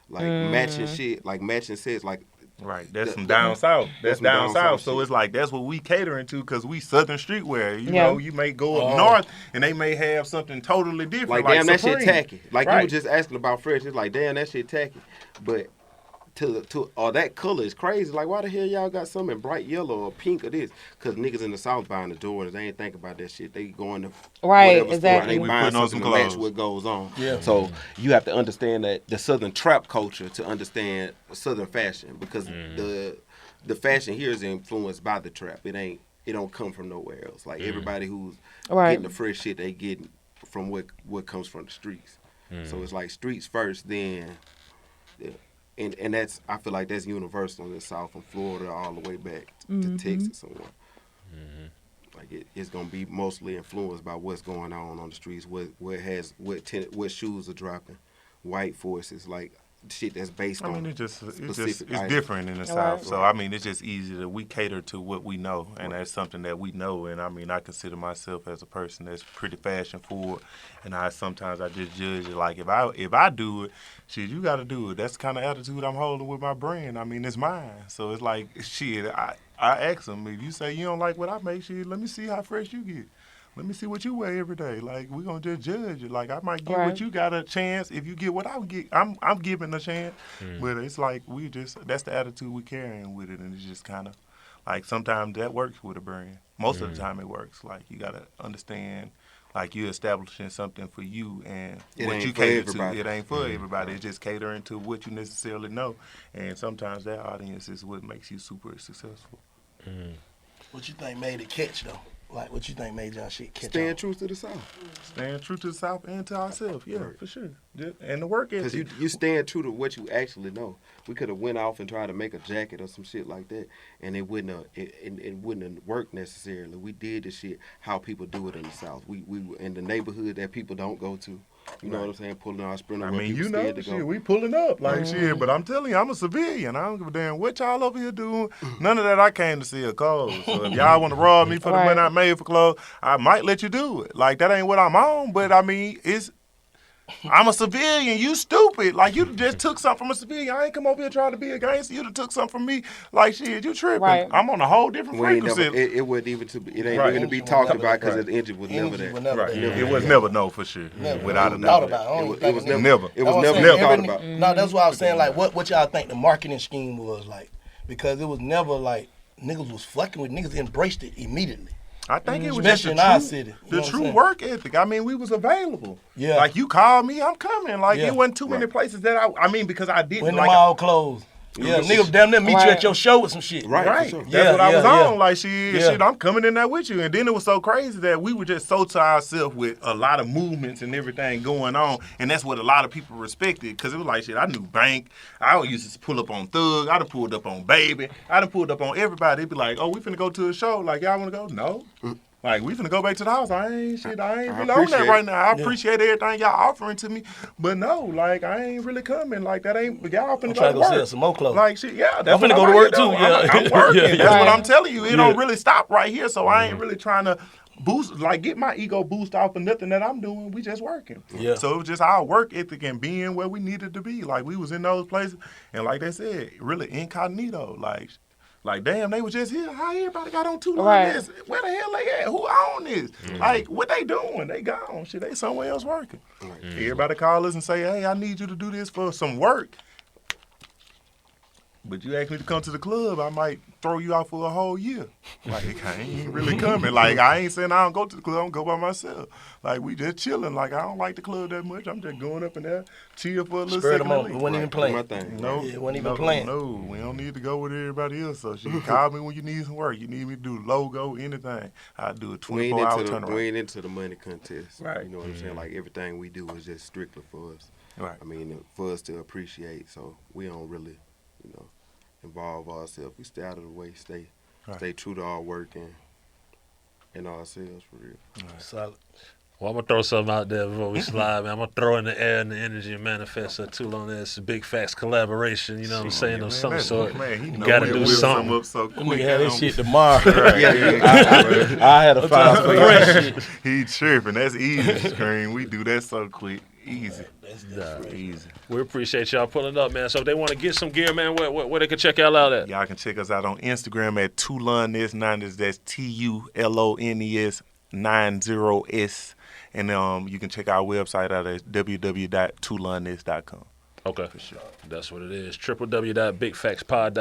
G: Like matching shit, like matching sets, like
B: right. That's some down south. That's down south. So it's like that's what we catering to because we Southern streetwear. You know, you may go up north and they may have something totally different.
G: Like damn, that shit tacky. Like you were just asking about fresh. It's like damn, that shit tacky. But that color is crazy. Like why the hell y'all got something in bright yellow or pink or this? Because niggas in the south buying the Jordans, they ain't think about that shit. They going to
F: exactly.
G: Store and they buying something to match what goes on. Yeah. So you have to understand that the Southern trap culture to understand Southern fashion because the fashion here is influenced by the trap. It don't come from nowhere else. Like everybody who's getting the fresh shit, they getting from what comes from the streets. So it's like streets first, then. And that's I feel like that's universal in the South from Florida all the way back to Texas somewhere. Like it's gonna be mostly influenced by what's going on the streets, what shoes are dropping, white forces, like shit that's based on.
B: I mean, it's different in the South. So I mean, it's just easy that we cater to what we know, and that's something that we know. And I mean, I consider myself as a person that's pretty fashion forward, and sometimes I just judge it like if I do it, shit, you got to do it. That's the kind of attitude I'm holding with my brand. I mean, it's mine, so it's like shit. I ask them if you say you don't like what I make, shit, let me see how fresh you get. Let me see what you wear every day. Like, we're going to just judge it. Like, I might give what you got a chance. If you get what I get, I'm giving a chance. But it's like that's the attitude we carrying with it. And it's just kind of, like, sometimes that works with a brand. Most of the time it works. Like, you got to understand, like, you're establishing something for you and what you cater to. It ain't for everybody. It's just catering to what you necessarily know. And sometimes that audience is what makes you super successful.
E: What you think made it catch, though? Like, what you think made y'all shit catch on?
G: Staying true to the South.
B: Staying true to the South and to ourselves, for sure. And the work ethic.
G: Because you staying true to what you actually know. We could have went off and tried to make a jacket or some shit like that, and it wouldn't have worked necessarily. We did the shit how people do it in the South. We were in the neighborhood that people don't go to. You know what I'm saying? Pulling our sprinter.
B: I mean, you know, shit, we pulling up like shit. But I'm telling you, I'm a civilian. I don't give a damn what y'all over here doing. None of that I came to see a clothes. So if y'all want to rob me for the money I made for clothes, I might let you do it. Like, that ain't what I'm on. But, I mean, I'm a civilian. You stupid. Like, you just took something from a civilian. I ain't come over here trying to be a gangster. You done took something from me. Like, shit, you tripping.
F: Right.
B: I'm on a whole different frequency.
G: It wouldn't even it ain't going to be talked about because the engine was never that.
B: It was never no for sure. Without a doubt.
G: It was never.
B: It was never
G: thought about.
E: No, that's why I was saying, like, what y'all think the marketing scheme was like? Because it was never like niggas was fucking with niggas embraced it immediately.
B: I think it was
E: especially
B: just
E: in our city.
B: the true work ethic. I mean, we was available.
E: Yeah.
B: Like, you called me, I'm coming. Like, it wasn't too many places that I mean, because I didn't.
E: When
B: like,
E: the mall closed. Yeah, niggas damn near meet you at your show with some shit.
B: Right.
G: Sure.
B: That's what I was on. Like, shit, I'm coming in there with you. And then it was so crazy that we were just so to ourselves with a lot of movements and everything going on. And that's what a lot of people respected. Because it was like, shit, I knew Bank. I used to pull up on Thug. I done pulled up on Baby. I done pulled up on everybody. They'd be like, oh, we finna go to a show. Like, y'all want to go? No. Like, we finna go back to the house. I ain't really on that right now. I appreciate everything y'all offering to me. But no, like, I ain't really coming. Like, that ain't, y'all finna go to work.
E: Sell some more clothes.
B: Like, shit, yeah. That's
E: I'm finna go to work, too.
B: I'm working. That's what I'm telling you. It don't really stop right here. So I ain't really trying to boost, like, get my ego boost off of nothing that I'm doing. We just working.
E: Yeah.
B: So it was just our work ethic and being where we needed to be. Like, we was in those places. And like they said, really incognito. Like, damn, they was just here. How everybody got on Tulones?
F: Right.
B: Where the hell they at? Who own this? Like, what they doing? They gone. Shit, they somewhere else working. Everybody call us and say, hey, I need you to do this for some work. But you ask me to come to the club, I might throw you out for a whole year. Like, I ain't really coming. Like, I ain't saying I don't go to the club. I don't go by myself. Like, we just chilling. Like, I don't like the club that much. I'm just going up in there, chill for a little second.
E: We wasn't even playing.
B: No,
E: wasn't even playing.
B: No, we don't need to go with everybody else. So she call me when you need some work. You need me to do logo, anything. I do a 24-hour turnaround.
G: We ain't into the money contest.
B: Right.
G: You know what I'm saying? Like, everything we do is just strictly for us.
B: Right.
G: I mean, for us to appreciate. So we don't really, involve ourselves. We stay out of the way, stay true to our work and ourselves for real.
E: Solid.
A: Well, I'm going to throw something out there before we slide, man. I'm going to throw in the air and the energy and manifest a Tulones Big Facts collaboration, you know what I'm saying, of some sort. You got to do something.
B: So
E: we had this shit tomorrow.
B: I
E: had a file for that shit.
B: He tripping. That's easy, Scream. We do that so quick. Easy. Easy.
A: We appreciate y'all pulling up, man. So if they want to get some gear, man, where they can check y'all out at?
B: Y'all can check us out on Instagram at Tulones90s. That's TULONES 90S. And you can check our website out at www.tulones.com.
A: Okay. For sure. That's what it is. www.bigfactspod.com.